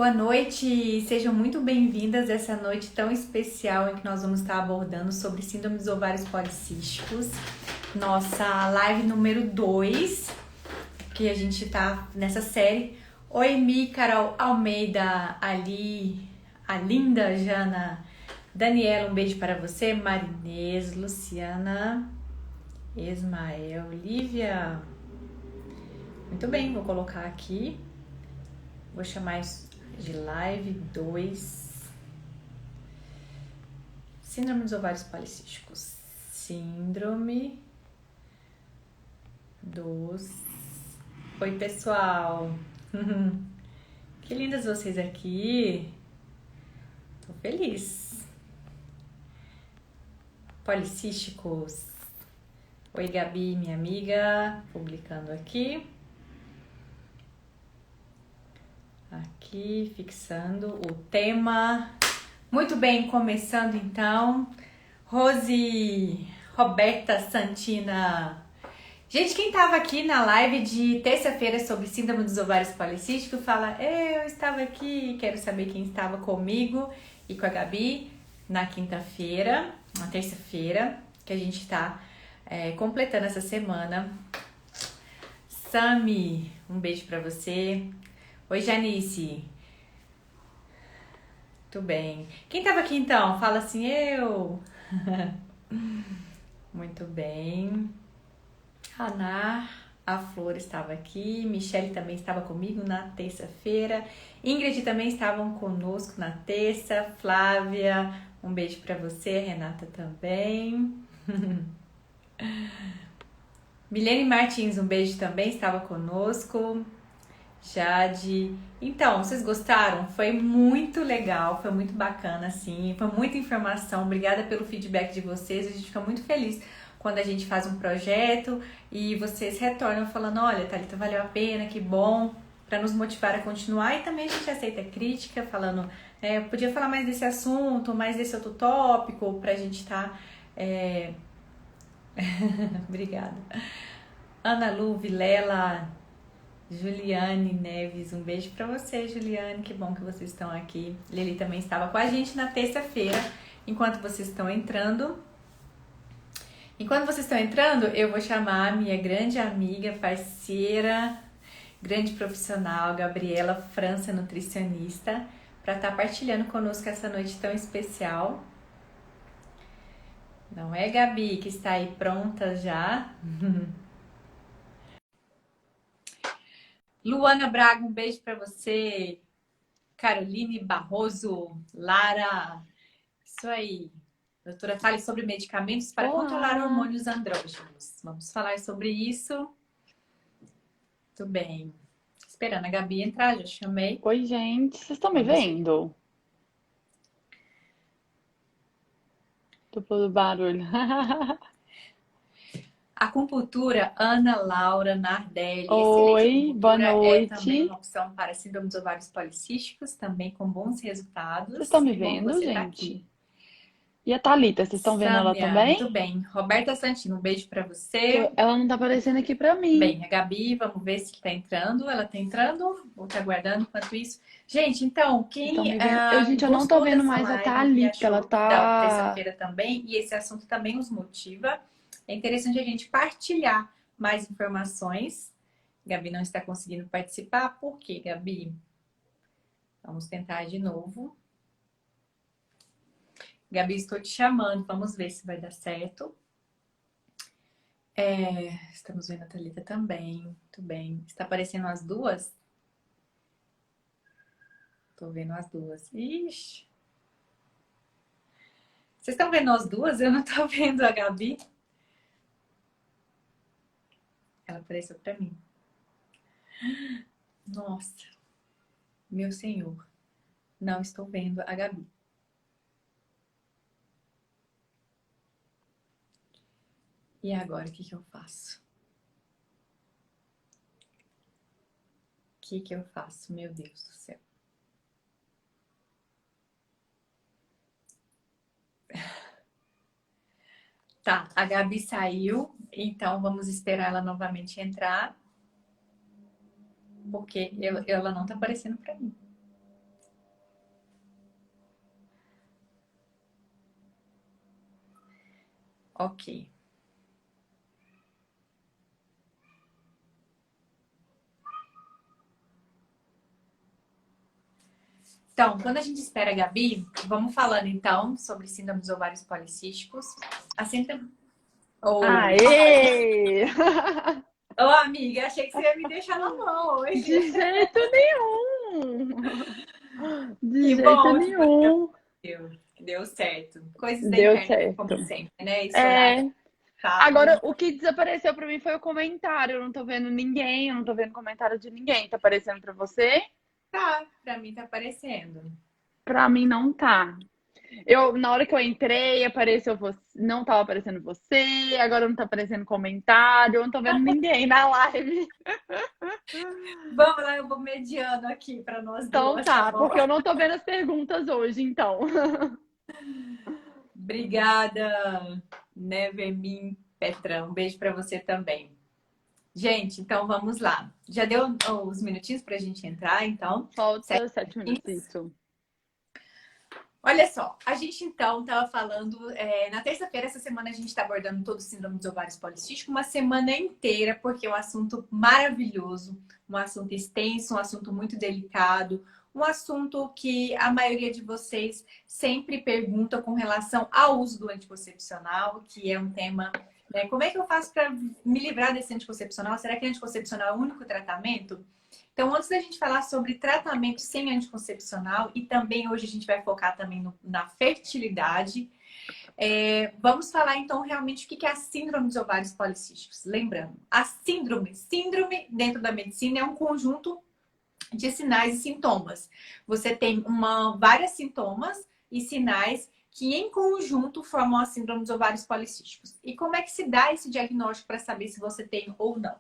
Boa noite, sejam muito bem-vindas a essa noite tão especial em que nós vamos estar abordando sobre síndrome dos ovários policísticos. Nossa live número 2, que a gente tá nessa série. Oi, Mi, Carol Almeida, Ali, a linda Jana, Daniela, um beijo para você, Marinês, Luciana, Ismael, Lívia. Muito bem, vou colocar aqui. Vou chamar isso de live 2. Síndrome dos ovários policísticos. Síndrome dos... Oi, pessoal. Que lindas vocês aqui. Tô feliz. Policísticos. Oi, Gabi, minha amiga. Publicando aqui. Aqui, fixando o tema. Muito bem, começando então. Rose, Roberta Santina. Gente, quem estava aqui na live de terça-feira sobre síndrome dos ovários policísticos, fala, eu estava aqui, quero saber quem estava comigo e com a Gabi na quinta-feira, na terça-feira, que a gente está completando essa semana. Sami, um beijo para você. Oi, Janice. Tudo bem. Quem tava aqui então? Fala assim, eu. Muito bem. Ana, a Flor estava aqui. Michele também estava comigo na terça-feira. Ingrid também estavam conosco na terça. Flávia, um beijo para você. Renata também. Milene Martins, um beijo também, estava conosco. Jade. Então, vocês gostaram? Foi muito legal, foi muito bacana, assim, foi muita informação. Obrigada pelo feedback de vocês. A gente fica muito feliz quando a gente faz um projeto e vocês retornam falando: olha, Thalita, valeu a pena, que bom, para nos motivar a continuar. E também a gente aceita crítica, falando, eu podia falar mais desse assunto, mais desse outro tópico, pra gente estar. Obrigada. Ana Lu, Vilela. Juliane Neves, um beijo pra você, Juliane, que bom que vocês estão aqui. Lili também estava com a gente na terça-feira, enquanto vocês estão entrando. Enquanto vocês estão entrando, eu vou chamar a minha grande amiga, parceira, grande profissional, Gabriela França, nutricionista, para estar partilhando conosco essa noite tão especial. Não é, Gabi, que está aí pronta já? Luana Braga, um beijo para você. Caroline Barroso, Lara, isso aí. Doutora fale sobre medicamentos para controlar hormônios andrógenos. Vamos falar sobre isso. Muito bem. Esperando a Gabi entrar, já chamei. Oi, gente, vocês estão me vendo? Duplo do barulho. Acupuntura, Ana Laura Nardelli. Excelente Oi, boa acupuntura. É também noite. uma opção para síndrome dos ovários policísticos, também com bons Vocês resultados. estão me Que bom que vendo, você está aqui. gente? E a Thalita, vocês estão vendo ela Sâmia, muito também? bem. Roberta Santino, um beijo para você. Ela não tá aparecendo aqui pra mim. Bem, a Gabi, vamos ver se está entrando. Ela está entrando, vou estar aguardando enquanto isso. Gente, então, Vocês estão quem me vendo? Gente, eu não tô gostou vendo dessa mais a live e Thalita. Ela achou da tá... terça-feira também, e esse assunto também os motiva, é interessante a gente partilhar mais informações. Gabi não está conseguindo participar. Por quê, Gabi? Vamos tentar de novo. Gabi, estou te chamando. Vamos ver se vai dar certo. Estamos vendo a Thalita também. Muito bem. Está aparecendo as duas? Tô vendo as duas. Ixi. Vocês estão vendo as duas? Eu não tô vendo a Gabi. Ela apareceu pra mim. Nossa. Meu Senhor. Não estou vendo a Gabi. E agora, o que que eu faço? O que que eu faço? Meu Deus do céu. Tá, a Gabi saiu, então vamos esperar ela novamente entrar. Porque ela não tá aparecendo pra mim. Ok. Então, quando a gente espera a Gabi, vamos falando então sobre síndrome dos ovários policísticos. Assim, oh. Aê! Ô, amiga, achei que você ia me deixar na mão hoje. De jeito nenhum! De Que jeito bom que nenhum! deu certo. Coisas da Deu internet, como certo. sempre, né? Esse horário É. sábado. Agora, o que desapareceu pra mim foi o comentário. Eu não tô vendo ninguém, eu não tô vendo comentário de ninguém. Tá aparecendo pra você? Tá, pra mim tá aparecendo. Pra mim não tá. Na hora que eu entrei, apareceu você, não tava aparecendo você, agora não tá aparecendo comentário, eu não tô vendo ninguém na live. Vamos lá, eu vou mediando aqui pra nós Então duas, tá tá, bom? porque eu não tô vendo as perguntas hoje, então. Obrigada, Nevermin Petrão. Um beijo pra você também. Gente, então vamos lá. Já deu os minutinhos pra gente entrar, então? Falta 7 minutos, isso. Olha só, a gente então estava falando, na terça-feira, essa semana a gente está abordando todo o síndrome dos ovários policísticos, uma semana inteira, porque é um assunto maravilhoso, um assunto extenso, um assunto muito delicado, um assunto que a maioria de vocês sempre pergunta com relação ao uso do anticoncepcional, que é um tema, né? Como é que eu faço para me livrar desse anticoncepcional? Será que anticoncepcional é o único tratamento? Então, antes da gente falar sobre tratamento sem anticoncepcional, e também hoje a gente vai focar também na fertilidade, vamos falar então realmente o que é a síndrome dos ovários policísticos. Lembrando, a síndrome dentro da medicina é um conjunto de sinais e sintomas. Você tem vários sintomas e sinais que em conjunto formam a síndrome dos ovários policísticos. E como é que se dá esse diagnóstico para saber se você tem ou não?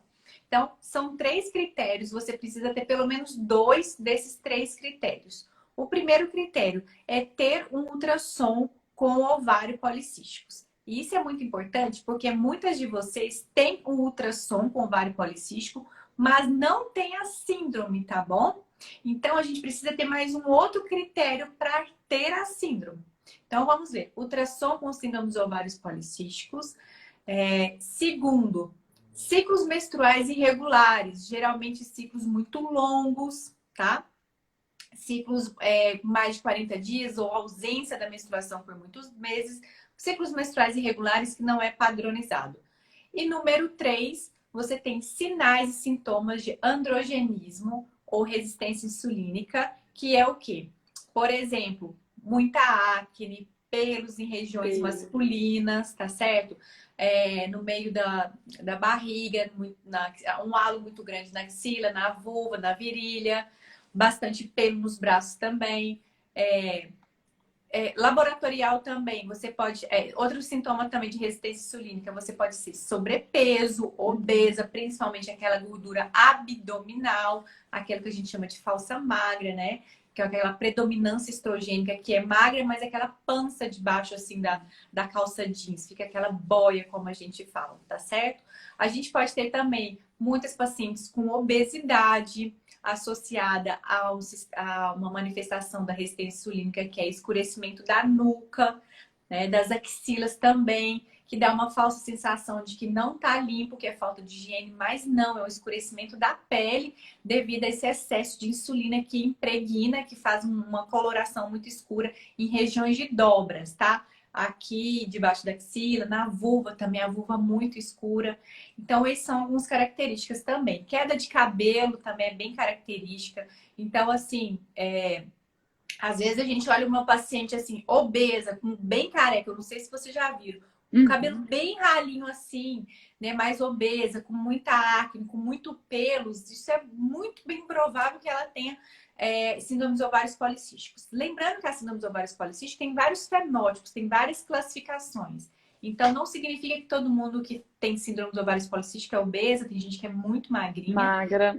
Então, são 3 critérios, você precisa ter pelo menos 2 desses 3 critérios. O primeiro critério é ter um ultrassom com ovário policísticos. E isso é muito importante porque muitas de vocês têm um ultrassom com ovário policístico, mas não tem a síndrome, tá bom? Então, a gente precisa ter mais um outro critério para ter a síndrome. Então, vamos ver. Ultrassom com síndrome dos ovários policísticos. Segundo, ciclos menstruais irregulares, geralmente ciclos muito longos, tá? Ciclos mais de 40 dias ou ausência da menstruação por muitos meses, ciclos menstruais irregulares que não é padronizado. E número 3, você tem sinais e sintomas de androgenismo ou resistência insulínica, que é o quê? Por exemplo, muita acne, pelos em regiões masculinas, tá certo? No meio da barriga, um halo muito grande na axila, na vulva, na virilha, bastante pelo nos braços também. Laboratorial também, você pode. Outro sintoma também de resistência insulínica, você pode ser sobrepeso, obesa, principalmente aquela gordura abdominal, aquela que a gente chama de falsa magra, né? Que é aquela predominância estrogênica que é magra, mas aquela pança debaixo assim da calça jeans, fica aquela boia, como a gente fala, tá certo? A gente pode ter também muitas pacientes com obesidade associada a uma manifestação da resistência insulínica, que é escurecimento da nuca, né, das axilas também, que dá uma falsa sensação de que não tá limpo, que é falta de higiene, mas não, é um escurecimento da pele devido a esse excesso de insulina que impregna, que faz uma coloração muito escura em regiões de dobras, tá? Aqui debaixo da axila, na vulva também, a vulva muito escura. Então, essas são algumas características também. Queda de cabelo também é bem característica. Então, assim, às vezes a gente olha uma paciente assim, obesa, bem careca, eu não sei se vocês já viram, um cabelo bem ralinho assim, né, mais obesa, com muita acne, com muito pelos, isso é muito bem provável que ela tenha síndrome dos ovários policísticos. Lembrando que a síndrome dos ovários policísticos tem vários fenótipos, tem várias classificações. Então, não significa que todo mundo que tem síndrome dos ovários policísticos é obesa, tem gente que é muito magrinha. Magra.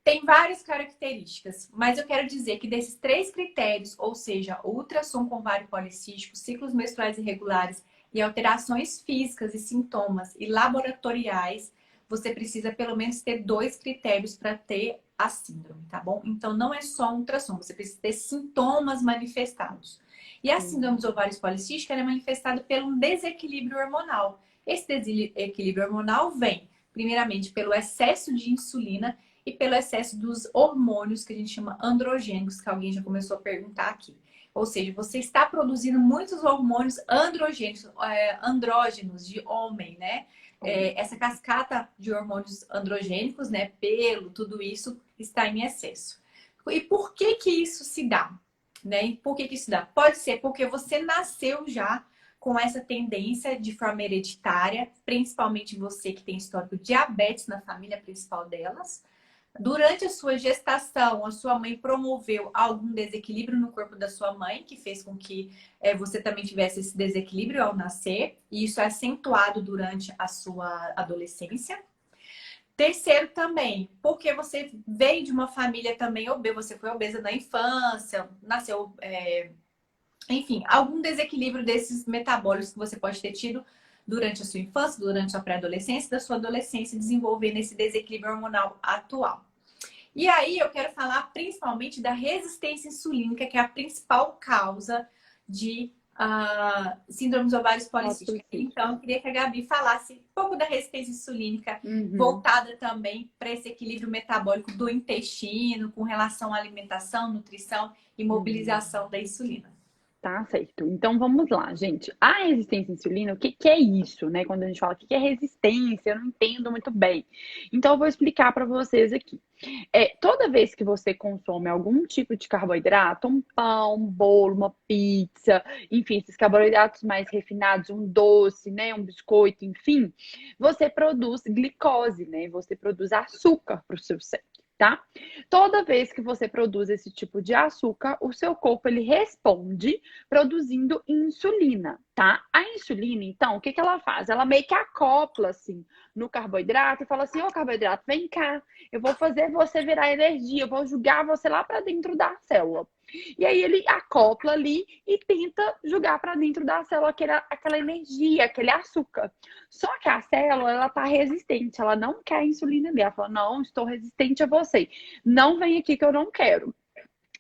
Tem várias características, mas eu quero dizer que desses 3 critérios, ou seja, ultrassom com ovário policístico, ciclos menstruais irregulares e alterações físicas e sintomas e laboratoriais, você precisa pelo menos ter 2 critérios para ter a síndrome, tá bom? Então, não é só um ultrassom, você precisa ter sintomas manifestados. E a síndrome dos ovários policísticos é manifestada por um desequilíbrio hormonal. Esse desequilíbrio hormonal vem, primeiramente, pelo excesso de insulina e pelo excesso dos hormônios que a gente chama androgênicos, que alguém já começou a perguntar aqui. Ou seja, você está produzindo muitos hormônios androgênicos, andrógenos de homem, né? Essa cascata de hormônios androgênicos, né? Pelo, tudo isso está em excesso. E por que que isso se dá? Né? E por que que isso dá? Pode ser porque você nasceu já com essa tendência de forma hereditária, principalmente você que tem histórico de diabetes na família principal delas. Durante a sua gestação, a sua mãe promoveu algum desequilíbrio no corpo da sua mãe, que fez com que você também tivesse esse desequilíbrio ao nascer, e isso é acentuado durante a sua adolescência. Terceiro também, porque você veio de uma família também obesa, você foi obesa na infância, nasceu, enfim, algum desequilíbrio desses metabólicos que você pode ter tido durante a sua infância, durante a pré-adolescência, da sua adolescência, desenvolvendo esse desequilíbrio hormonal atual. E aí eu quero falar principalmente da resistência insulínica, que é a principal causa de síndrome dos ovários policísticos. Então, eu queria que a Gabi falasse um pouco da resistência insulínica, voltada também para esse equilíbrio metabólico do intestino, com relação à alimentação, nutrição e mobilização da insulina. Tá certo. Então vamos lá, gente. A resistência à insulina, o que que é isso, né? Quando a gente fala o que que é resistência, eu não entendo muito bem. Então eu vou explicar para vocês aqui. Toda vez que você consome algum tipo de carboidrato, um pão, um bolo, uma pizza, enfim, esses carboidratos mais refinados, um doce, né, um biscoito, enfim, você produz glicose, né? Você produz açúcar para o seu sangue. Tá? Toda vez que você produz esse tipo de açúcar, o seu corpo ele responde produzindo insulina, tá? A insulina, então, o que que ela faz? Ela meio que acopla assim no carboidrato e fala assim: "Ô carboidrato, vem cá, eu vou fazer você virar energia, eu vou jogar você lá para dentro da célula". E aí ele acopla ali e tenta jogar para dentro da célula aquela energia, aquele açúcar. Só que a célula, ela tá resistente, ela não quer a insulina ali. Ela fala: "Não, estou resistente a você. Não vem aqui que eu não quero".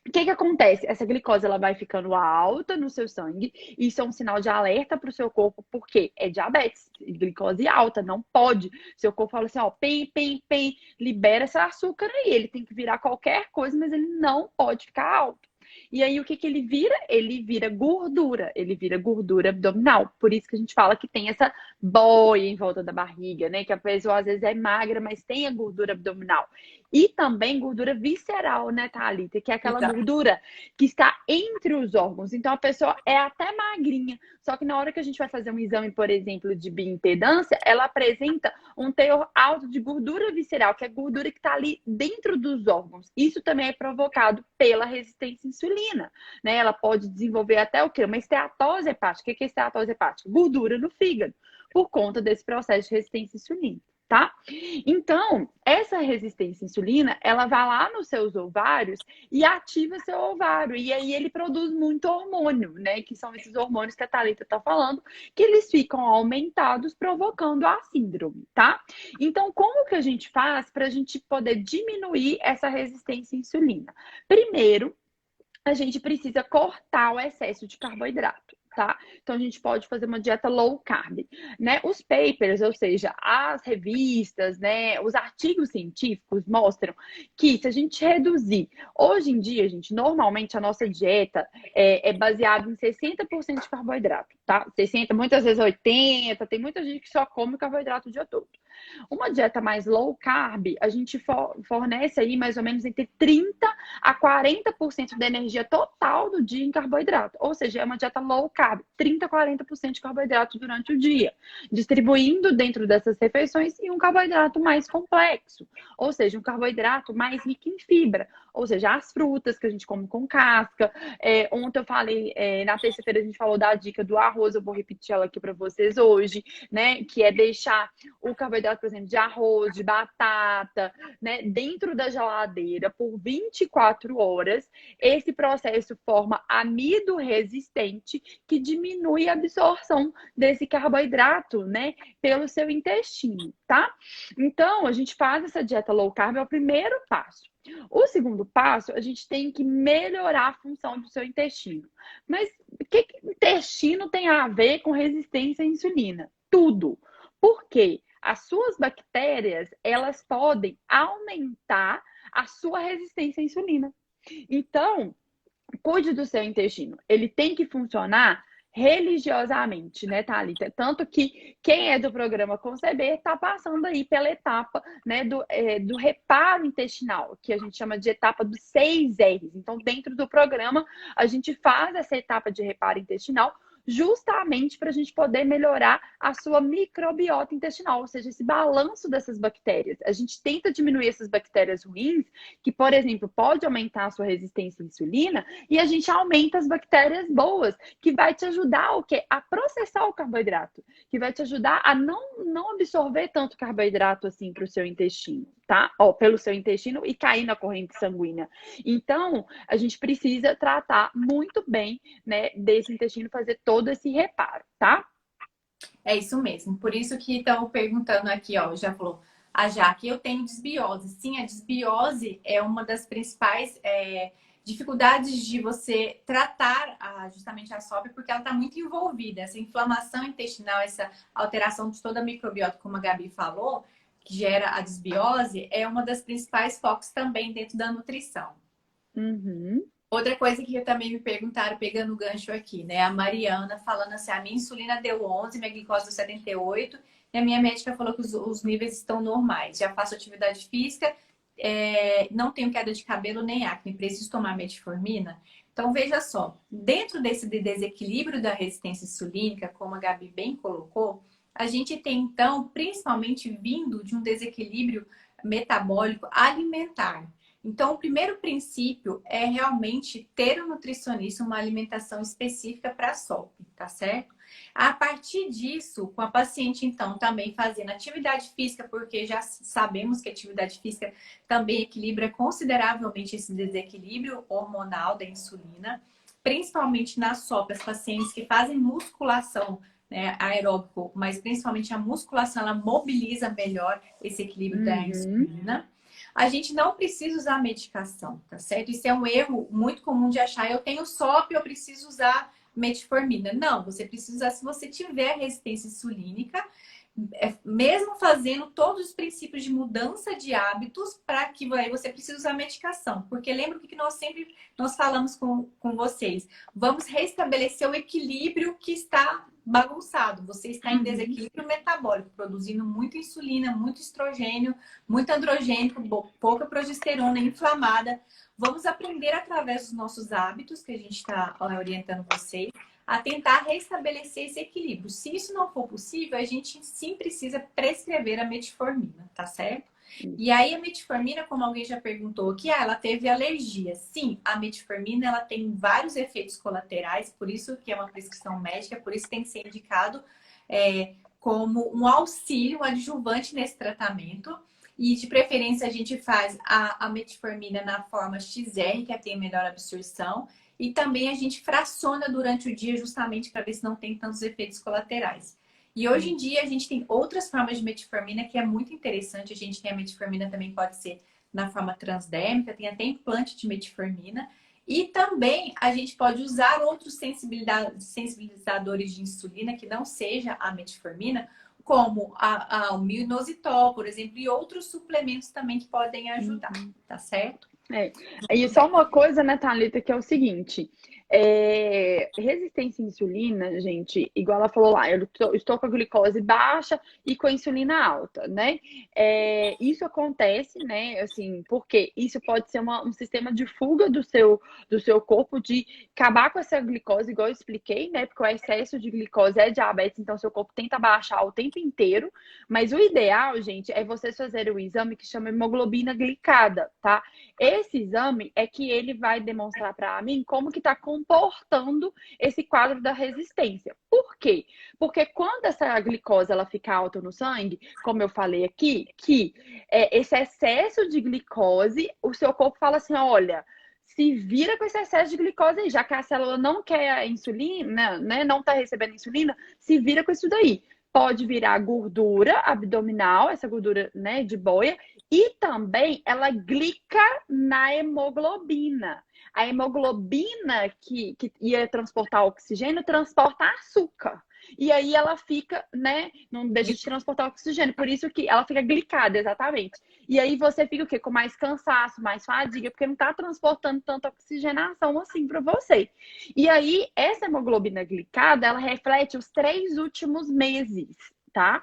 O que que acontece? Essa glicose ela vai ficando alta no seu sangue. Isso é um sinal de alerta para o seu corpo, porque é diabetes, glicose alta, não pode. Seu corpo fala assim, ó, pem, pem, pem, libera esse açúcar aí. Ele tem que virar qualquer coisa, mas ele não pode ficar alto. E aí, o que que ele vira? Ele vira gordura abdominal. Por isso que a gente fala que tem essa boia em volta da barriga, né? Que a pessoa às vezes é magra, mas tem a gordura abdominal. E também gordura visceral, né, Thalita? Que é aquela gordura que está entre os órgãos. Então, a pessoa é até magrinha. Só que na hora que a gente vai fazer um exame, por exemplo, de bioimpedância, ela apresenta um teor alto de gordura visceral, que é gordura que está ali dentro dos órgãos. Isso também é provocado pela resistência à insulina, né? Ela pode desenvolver até o quê? Uma esteatose hepática. O que é esteatose hepática? Gordura no fígado, por conta desse processo de resistência à insulina. Tá? Então, essa resistência à insulina, ela vai lá nos seus ovários e ativa seu ovário. E aí ele produz muito hormônio, né? Que são esses hormônios que a Thalita tá falando, que eles ficam aumentados, provocando a síndrome, tá? Então, como que a gente faz para a gente poder diminuir essa resistência à insulina? Primeiro, a gente precisa cortar o excesso de carboidrato. Tá? Então, a gente pode fazer uma dieta low carb, né? Os papers, ou seja, as revistas, né? Os artigos científicos mostram que se a gente reduzir, hoje em dia, gente, normalmente a nossa dieta é baseada em 60% de carboidrato, tá? 60, muitas vezes 80, tem muita gente que só come carboidrato o dia todo. Uma dieta mais low carb, a gente fornece aí mais ou menos entre 30 a 40% da energia total do dia em carboidrato. Ou seja, é uma dieta low carb, 30 a 40% de carboidrato durante o dia, distribuindo dentro dessas refeições e um carboidrato mais complexo. Ou seja, um carboidrato mais rico em fibra. ou seja, as frutas que a gente come com casca. Ontem eu falei, na terça-feira a gente falou da dica do arroz, eu vou repetir ela aqui para vocês hoje, né? Que é deixar o carboidrato, por exemplo, de arroz, de batata, né, dentro da geladeira por 24 horas. Esse processo forma amido resistente que diminui a absorção desse carboidrato, né, pelo seu intestino, tá? Então, a gente faz essa dieta low carb, é o primeiro passo. O segundo passo, a gente tem que melhorar a função do seu intestino. Mas o que intestino tem a ver com resistência à insulina? Tudo. Por quê? As suas bactérias, elas podem aumentar a sua resistência à insulina. Então, cuide do seu intestino. Ele tem que funcionar religiosamente, né, Thalita? Tanto que quem é do programa Conceber está passando aí pela etapa, né, do reparo intestinal, que a gente chama de etapa dos 6 R's. Então, dentro do programa, a gente faz essa etapa de reparo intestinal justamente para a gente poder melhorar a sua microbiota intestinal, ou seja, esse balanço dessas bactérias. A gente tenta diminuir essas bactérias ruins, que, por exemplo, pode aumentar a sua resistência à insulina, e a gente aumenta as bactérias boas, que vai te ajudar o quê? A processar o carboidrato, que vai te ajudar a não absorver tanto carboidrato assim para o seu intestino, tá? Pelo seu intestino e cair na corrente sanguínea. Então, a gente precisa tratar muito bem, né, desse intestino, fazer todo esse reparo, tá? É isso mesmo. Por isso que estão perguntando aqui, ó, já falou, a Jaque, eu tenho desbiose. Sim, a desbiose é uma das principais dificuldades de você tratar justamente a SOP, porque ela está muito envolvida. Essa inflamação intestinal, essa alteração de toda a microbiota, como a Gabi falou, que gera a desbiose, é uma das principais focos também dentro da nutrição. Uhum. Outra coisa que também me perguntaram, pegando o gancho aqui, né? A Mariana falando assim, a minha insulina deu 11, minha glicose deu 78, e a minha médica falou que os níveis estão normais. Já faço atividade física, não tenho queda de cabelo nem acne, preciso tomar metformina? Então, veja só, dentro desse desequilíbrio da resistência insulínica, como a Gabi bem colocou, a gente tem, então, principalmente vindo de um desequilíbrio metabólico alimentar. Então, o primeiro princípio é realmente ter um nutricionista, uma alimentação específica para a SOP, tá certo? A partir disso, com a paciente, então, também fazendo atividade física, porque já sabemos que a atividade física também equilibra consideravelmente esse desequilíbrio hormonal da insulina, principalmente na SOP, as pacientes que fazem musculação, né, aeróbico, mas principalmente a musculação, ela mobiliza melhor esse equilíbrio da insulina. A gente não precisa usar medicação, tá certo? Isso é um erro muito comum de achar, eu tenho SOP, eu preciso usar metformina. Não, você precisa usar se você tiver resistência insulínica, mesmo fazendo todos os princípios de mudança de hábitos, para que você precisa usar medicação. Porque lembra o que nós falamos com vocês? Vamos restabelecer o equilíbrio que está bagunçado. Você está em desequilíbrio metabólico, produzindo muita insulina, muito estrogênio, muito androgênico, pouca progesterona, inflamada. Vamos aprender através dos nossos hábitos, que a gente está orientando vocês, a tentar restabelecer esse equilíbrio. Se isso não for possível, a gente sim precisa prescrever a metformina, tá certo? E aí a metformina, como alguém já perguntou aqui, ela teve alergia. Sim, a metformina ela tem vários efeitos colaterais, por isso que é uma prescrição médica, por isso tem que ser indicado como um auxílio, um adjuvante nesse tratamento. E de preferência a gente faz a metformina na forma XR, que tem melhor absorção. E também a gente fraciona durante o dia justamente para ver se não tem tantos efeitos colaterais. E hoje em dia a gente tem outras formas de metformina que é muito interessante. A gente tem a metformina também pode ser na forma transdérmica, tem até implante de metformina. E também a gente pode usar outros sensibilizadores de insulina que não seja a metformina, como o minoxidil, por exemplo, e outros suplementos também que podem ajudar, tá certo? E só uma coisa, né, Thalita, que é o seguinte, Resistência à insulina, gente, igual ela falou lá, eu estou com a glicose baixa e com a insulina alta, né? Isso acontece, né? Assim, porque isso pode ser um sistema de fuga do seu corpo de acabar com essa glicose, igual eu expliquei, né? Porque o excesso de glicose é diabetes, então seu corpo tenta baixar o tempo inteiro. Mas o ideal, gente, é vocês fazerem o exame que chama hemoglobina glicada, tá? Esse exame é que ele vai demonstrar para mim como que está comportando esse quadro da resistência. Por quê? Porque quando essa glicose ela fica alta no sangue, como eu falei aqui, que esse excesso de glicose, o seu corpo fala assim, olha, se vira com esse excesso de glicose aí, já que a célula não quer a insulina, né, não está recebendo insulina, se vira com isso daí. Pode virar gordura abdominal, essa gordura, né, de boia, e também ela glica na hemoglobina. A hemoglobina que ia transportar oxigênio, transporta açúcar. E aí ela fica, né, não deixa de transportar oxigênio. Por isso que ela fica glicada, exatamente. E aí você fica o quê? Com mais cansaço, mais fadiga, porque não está transportando tanta oxigenação assim para você. E aí, essa hemoglobina glicada, ela reflete os 3 últimos meses, tá?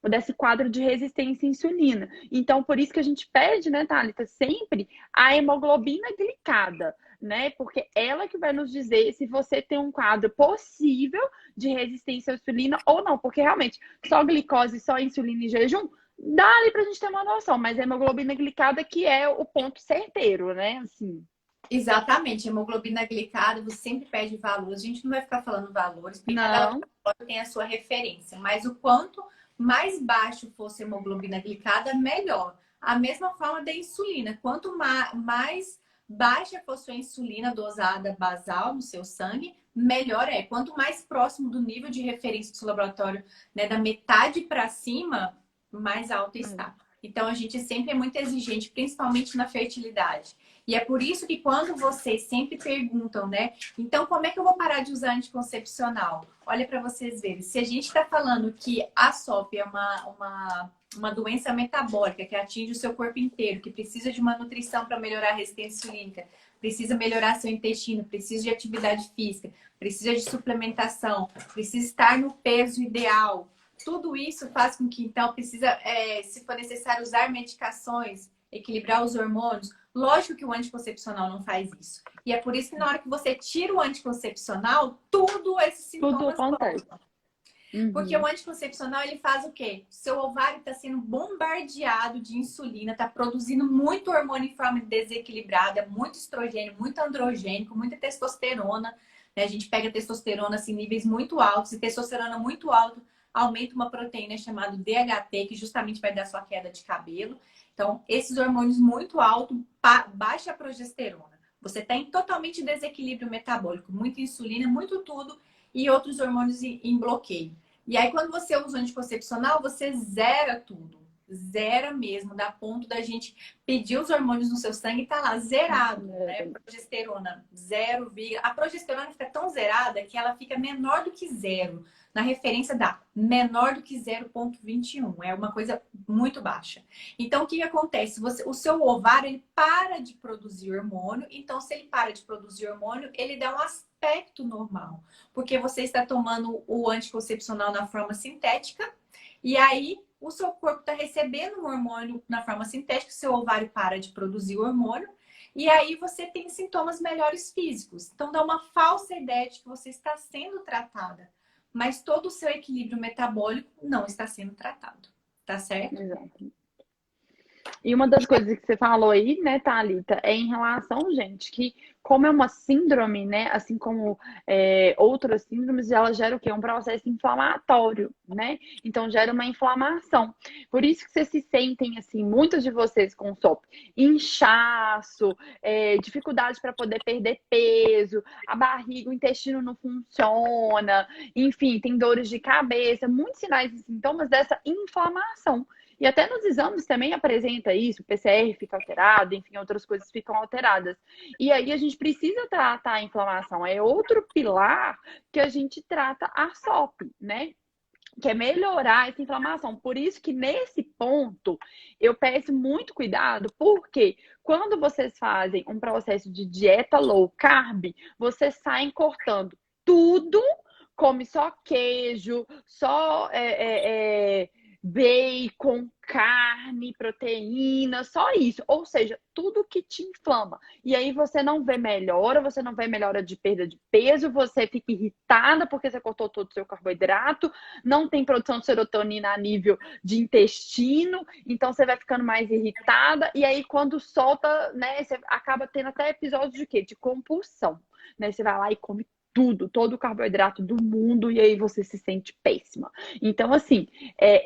Desse quadro de resistência à insulina. Então, por isso que a gente pede, né, Thalita, sempre a hemoglobina glicada, né? Porque ela que vai nos dizer se você tem um quadro possível de resistência à insulina ou não. Porque realmente, só glicose, só insulina em jejum, dá ali pra gente ter uma noção. Mas a hemoglobina glicada que é o ponto certeiro, né? Assim. Exatamente, hemoglobina glicada, você sempre pede valores. A gente não vai ficar falando valores, porque cada Não. laboratório tem a sua referência. Mas o quanto mais baixo fosse a hemoglobina glicada, melhor. A mesma forma da insulina. Quanto mais baixa for sua insulina dosada basal no seu sangue, melhor é. Quanto mais próximo do nível de referência do seu laboratório, né, da metade para cima, mais alta está. Então, a gente sempre é muito exigente, principalmente na fertilidade. E é por isso que quando vocês sempre perguntam, né? Então, como é que eu vou parar de usar anticoncepcional? Olha para vocês verem. Se a gente está falando que a SOP é uma doença metabólica que atinge o seu corpo inteiro, que precisa de uma nutrição para melhorar a resistência insulínica, precisa melhorar seu intestino, precisa de atividade física, precisa de suplementação, precisa estar no peso ideal. Tudo isso faz com que, então, precisa, se for necessário, usar medicações, equilibrar os hormônios. Lógico que o anticoncepcional não faz isso. E é por isso que na hora que você tira o anticoncepcional, tudo esses Tudo sintomas acontece. voltam. Porque o anticoncepcional, ele faz o quê? Seu ovário está sendo bombardeado de insulina, está produzindo muito hormônio em forma desequilibrada, muito estrogênio, muito androgênico, muita testosterona. Né? A gente pega testosterona assim, níveis muito altos, e testosterona muito alto aumenta uma proteína chamada DHT, que justamente vai dar sua queda de cabelo. Então, esses hormônios muito altos, baixa a progesterona. Você está em totalmente desequilíbrio metabólico, muita insulina, muito tudo, e outros hormônios em bloqueio. E aí, quando você usa o anticoncepcional, você zera tudo. Zera mesmo, dá ponto da gente pedir os hormônios no seu sangue e tá lá, zerado, né? Progesterona, 0, a progesterona fica tão zerada que ela fica menor do que zero. Na referência dá menor do que 0,21. É uma coisa muito baixa. Então, o que acontece? O seu ovário, ele para de produzir hormônio. Então, se ele para de produzir hormônio, ele dá um aspecto normal. Porque você está tomando o anticoncepcional na forma sintética. E aí, o seu corpo está recebendo um hormônio na forma sintética. Seu ovário para de produzir hormônio. E aí, você tem sintomas melhores físicos. Então, dá uma falsa ideia de que você está sendo tratada. Mas todo o seu equilíbrio metabólico não está sendo tratado. Tá certo? Exato. E uma das coisas que você falou aí, né, Thalita, é em relação, gente, que como é uma síndrome, né, assim como outras síndromes, ela gera o quê? Um processo inflamatório, né? Então gera uma inflamação. Por isso que vocês se sentem, assim, muitos de vocês com SOP, inchaço, dificuldade para poder perder peso, a barriga, o intestino não funciona, enfim, tem dores de cabeça, muitos sinais e sintomas dessa inflamação. E até nos exames também apresenta isso, o PCR fica alterado, enfim, outras coisas ficam alteradas. E aí a gente precisa tratar a inflamação. É outro pilar que a gente trata a SOP, né? que é melhorar essa inflamação. Por isso que nesse ponto eu peço muito cuidado, porque quando vocês fazem um processo de dieta low carb, vocês saem cortando tudo, come só queijo, só bacon, carne, proteína, só isso. Ou seja, tudo que te inflama. E aí você não vê melhora, você não vê melhora de perda de peso, você fica irritada porque você cortou todo o seu carboidrato, não tem produção de serotonina a nível de intestino, então você vai ficando mais irritada. E aí quando solta, né, você acaba tendo até episódios de quê? De compulsão. Né? Você vai lá e come tudo, todo o carboidrato do mundo, e aí você se sente péssima. Então, assim,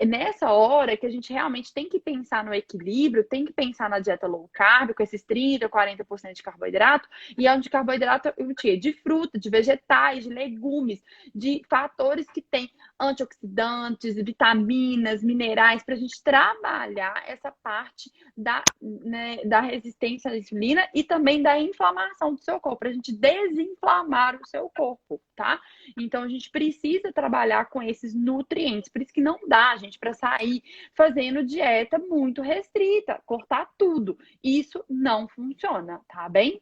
nessa hora que a gente realmente tem que pensar no equilíbrio, tem que pensar na dieta low carb, com esses 30, 40% de carboidrato, e onde carboidrato de fruta, de vegetais, de legumes, de fatores que têm antioxidantes, vitaminas, minerais, para a gente trabalhar essa parte da resistência à insulina e também da inflamação do seu corpo, para a gente desinflamar o seu corpo, tá? Então a gente precisa trabalhar com esses nutrientes, por isso que não dá, gente, para sair fazendo dieta muito restrita, cortar tudo. Isso não funciona, tá bem?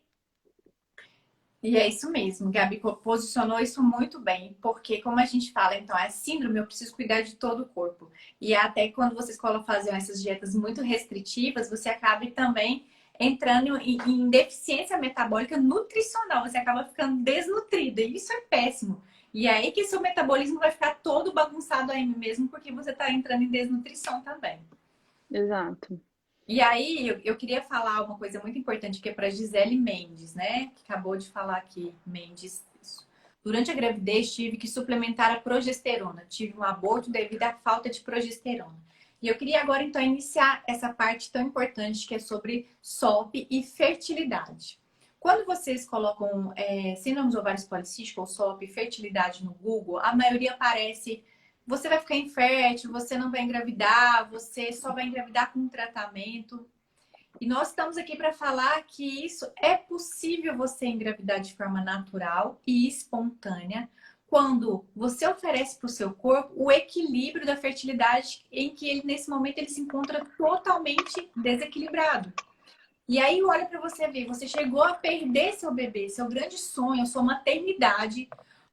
E é isso mesmo, Gabi posicionou isso muito bem, porque como a gente fala, então, é síndrome, eu preciso cuidar de todo o corpo. E até quando vocês faziam essas dietas muito restritivas, você acaba também entrando em deficiência metabólica nutricional, você acaba ficando desnutrida, e isso é péssimo. E é aí que seu metabolismo vai ficar todo bagunçado aí mesmo, porque você está entrando em desnutrição também. Exato. E aí, eu queria falar uma coisa muito importante que é para Gisele Mendes, né? Que acabou de falar aqui, Mendes. Isso. Durante a gravidez, tive que suplementar a progesterona. Tive um aborto devido à falta de progesterona. E eu queria agora, então, iniciar essa parte tão importante que é sobre SOP e fertilidade. Quando vocês colocam síndrome dos ovários policísticos ou SOP e fertilidade no Google, a maioria aparece... Você vai ficar infértil, você não vai engravidar, você só vai engravidar com um tratamento. E nós estamos aqui para falar que isso é possível você engravidar de forma natural e espontânea quando você oferece para o seu corpo o equilíbrio da fertilidade em que ele, nesse momento, ele se encontra totalmente desequilibrado. E aí, olha para você ver, você chegou a perder seu bebê, seu grande sonho, sua maternidade,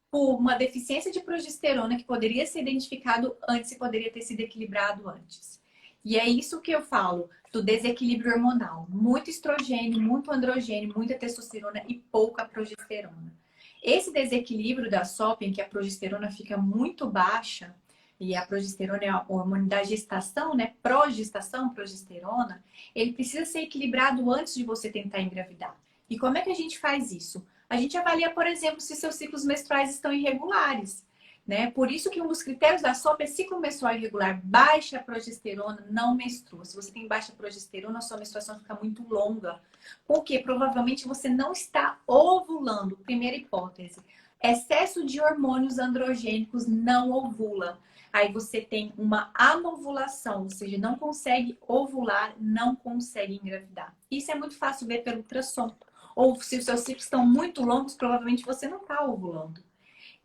por uma deficiência de progesterona que poderia ser identificado antes e poderia ter sido equilibrado antes. E é isso que eu falo do desequilíbrio hormonal. Muito estrogênio, muito androgênio, muita testosterona e pouca progesterona. Esse desequilíbrio da SOP, em que a progesterona fica muito baixa, e a progesterona é o hormônio da gestação, né? Progestação, progesterona, ele precisa ser equilibrado antes de você tentar engravidar. E como é que a gente faz isso? A gente avalia, por exemplo, se seus ciclos menstruais estão irregulares, né? Por isso que um dos critérios da SOP é ciclo menstrual irregular. Baixa progesterona, não menstrua. Se você tem baixa progesterona, a sua menstruação fica muito longa. Porque provavelmente você não está ovulando. Primeira hipótese. Excesso de hormônios androgênicos não ovula. Aí você tem uma anovulação, ou seja, não consegue ovular, não consegue engravidar. Isso é muito fácil ver pelo ultrassom. Ou se os seus ciclos estão muito longos, provavelmente você não está ovulando.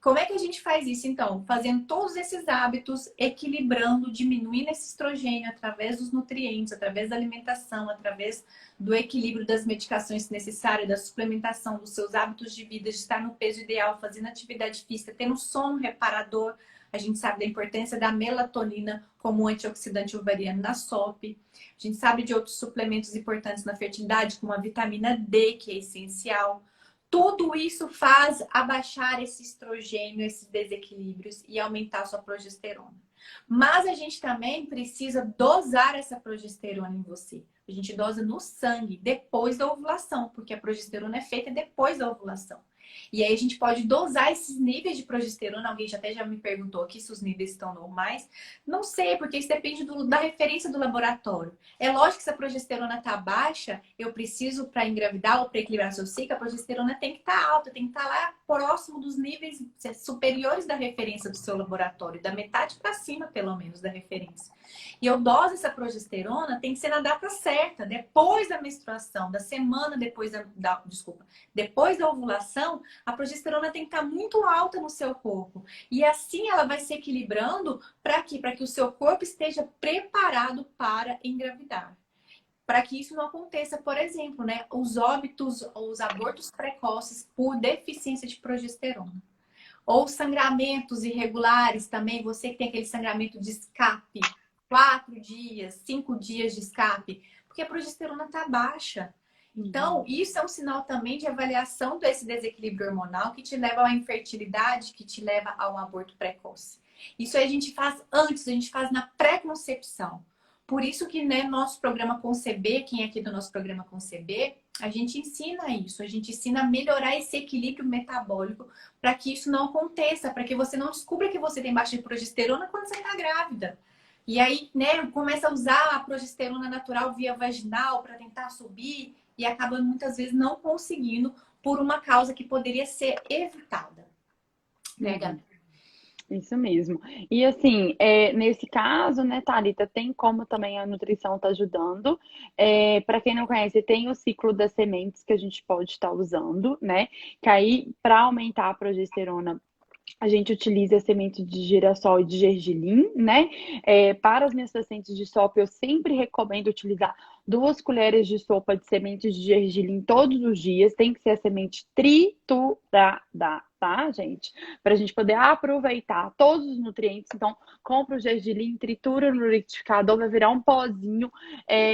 Como é que a gente faz isso, então? Fazendo todos esses hábitos, equilibrando, diminuindo esse estrogênio através dos nutrientes, através da alimentação, através do equilíbrio das medicações necessárias, da suplementação, dos seus hábitos de vida, de estar no peso ideal, fazendo atividade física, tendo sono reparador. A gente sabe da importância da melatonina como antioxidante ovariano na SOP. A gente sabe de outros suplementos importantes na fertilidade, como a vitamina D, que é essencial. Tudo isso faz abaixar esse estrogênio, esses desequilíbrios e aumentar a sua progesterona. Mas a gente também precisa dosar essa progesterona em você. A gente dosa no sangue depois da ovulação, porque a progesterona é feita depois da ovulação. E aí a gente pode dosar esses níveis de progesterona. Alguém até já me perguntou aqui se os níveis estão normais. Não sei, porque isso depende da referência do laboratório. É lógico que se a progesterona está baixa, eu preciso, para engravidar ou para equilibrar seu ciclo, a progesterona tem que estar alta, tem que estar lá próximo dos níveis superiores da referência do seu laboratório, da metade para cima, pelo menos, da referência. E eu doso essa progesterona, tem que ser na data certa, depois da menstruação, da semana depois depois da ovulação, Então, a progesterona tem que estar muito alta no seu corpo. E assim ela vai se equilibrando para quê? Para que o seu corpo esteja preparado para engravidar. Para que isso não aconteça, por exemplo, né, os óbitos ou os abortos precoces por deficiência de progesterona. Ou sangramentos irregulares também, você que tem aquele sangramento de escape, 4 dias, 5 dias de escape, porque a progesterona está baixa. Então, isso é um sinal também de avaliação desse desequilíbrio hormonal que te leva à infertilidade, que te leva a um aborto precoce. Isso a gente faz antes, a gente faz na pré-concepção. Por isso que, né, nosso programa Conceber, quem é aqui do nosso programa Conceber, a gente ensina isso, a gente ensina a melhorar esse equilíbrio metabólico para que isso não aconteça, para que você não descubra que você tem baixa de progesterona quando você está grávida. E aí, né, começa a usar a progesterona natural via vaginal para tentar subir e acaba muitas vezes não conseguindo por uma causa que poderia ser evitada. Né, Gabi? Isso mesmo. E assim, nesse caso, né, Thalita, tem como também a nutrição tá ajudando. Para quem não conhece, tem o ciclo das sementes que a gente pode estar usando, né? Que aí, para aumentar a progesterona, a gente utiliza sementes de girassol e de gergelim, né? Para as minhas pacientes de sopa, eu sempre recomendo utilizar 2 colheres de sopa de sementes de gergelim todos os dias. Tem que ser a semente triturada, tá, gente? Para a gente poder aproveitar todos os nutrientes. Então, compra o gergelim, tritura no liquidificador, vai virar um pozinho,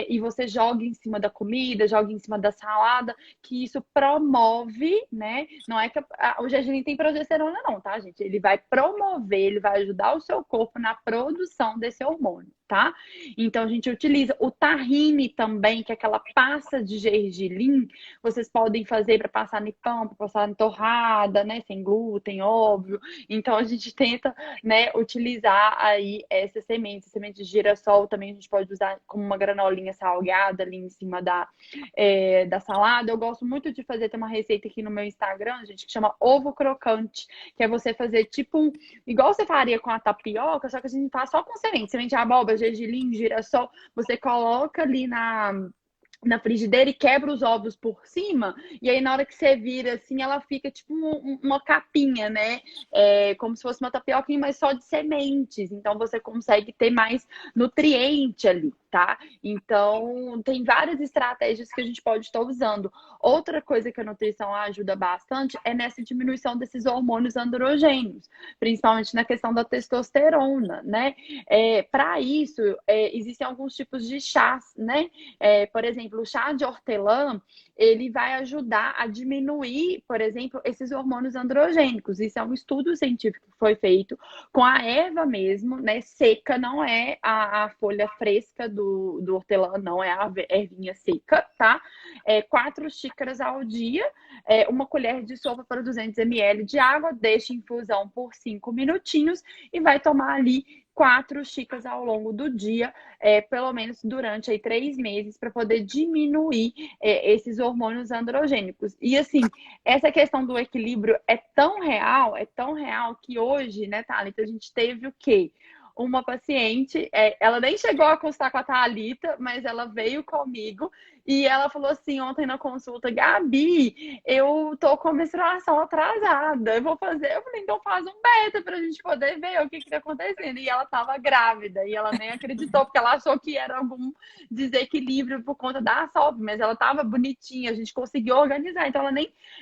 e você joga em cima da comida, joga em cima da salada, que isso promove, né? Não é que o gergelim tem progesterona, não, tá, gente? Ele vai promover, ele vai ajudar o seu corpo na produção desse hormônio, tá? Então, a gente utiliza o tahine também, que é aquela pasta de gergelim. Vocês podem fazer para passar no pão, para passar em torrada, né? Sem glúten, óbvio. Então, a gente tenta, né, utilizar aí essas sementes. Semente de girassol também a gente pode usar como uma granolinha salgada ali em cima da salada. Eu gosto muito de fazer, tem uma receita aqui no meu Instagram, gente, que chama ovo crocante, que é você fazer tipo igual você faria com a tapioca, só que a gente faz só com semente de abóbora, gergelim, girassol. Você coloca ali na frigideira e quebra os ovos por cima, e aí na hora que você vira assim, ela fica tipo uma capinha, né? Como se fosse uma tapioquinha, mas só de sementes. Então você consegue ter mais nutriente ali, tá? Então tem várias estratégias que a gente pode estar usando. Outra coisa que a nutrição ajuda bastante é nessa diminuição desses hormônios androgênios, principalmente na questão da testosterona, né? Para isso, existem alguns tipos de chás, né? Por exemplo, o chá de hortelã, ele vai ajudar a diminuir, por exemplo, esses hormônios androgênicos. Isso é um estudo científico que foi feito com a erva mesmo, né? Seca, não é a folha fresca do hortelã, não é a ervinha seca, tá? 4 xícaras ao dia, 1 colher de sopa para 200 ml de água, deixa em infusão por 5 minutinhos e vai tomar ali 4 xícaras ao longo do dia, pelo menos durante aí 3 meses, para poder diminuir esses hormônios androgênicos. E assim, essa questão do equilíbrio é tão real que hoje, né, Thalita, a gente teve o quê? Uma paciente, ela nem chegou a consultar com a Thalita, mas ela veio comigo e ela falou assim ontem na consulta: Gabi, eu tô com a menstruação atrasada, eu falei, então faz um beta pra gente poder ver o que tá acontecendo. E ela tava grávida e ela nem acreditou, porque ela achou que era algum desequilíbrio por conta da SOP, mas ela tava bonitinha, a gente conseguiu organizar. Então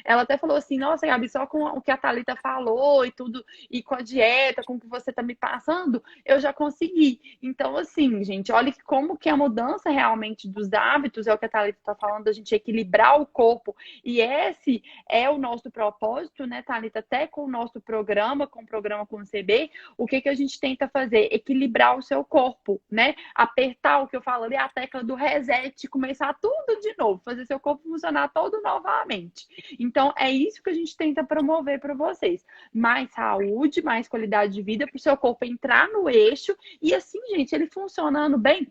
ela até falou assim: nossa, Gabi, só com o que a Thalita falou e tudo, e com a dieta, com o que você tá me passando, eu já consegui. Então, assim, gente, olha como que a mudança realmente dos hábitos é o que a Thalita está falando, a gente equilibrar o corpo. E esse é o nosso propósito, né, Thalita? Até com o nosso programa, com o programa Conceber, o que a gente tenta fazer? Equilibrar o seu corpo, né? Apertar o que eu falo ali, a tecla do reset, começar tudo de novo, fazer seu corpo funcionar todo novamente. Então, é isso que a gente tenta promover para vocês. Mais saúde, mais qualidade de vida, para o seu corpo entrar no eixo e assim, gente, ele funcionando bem.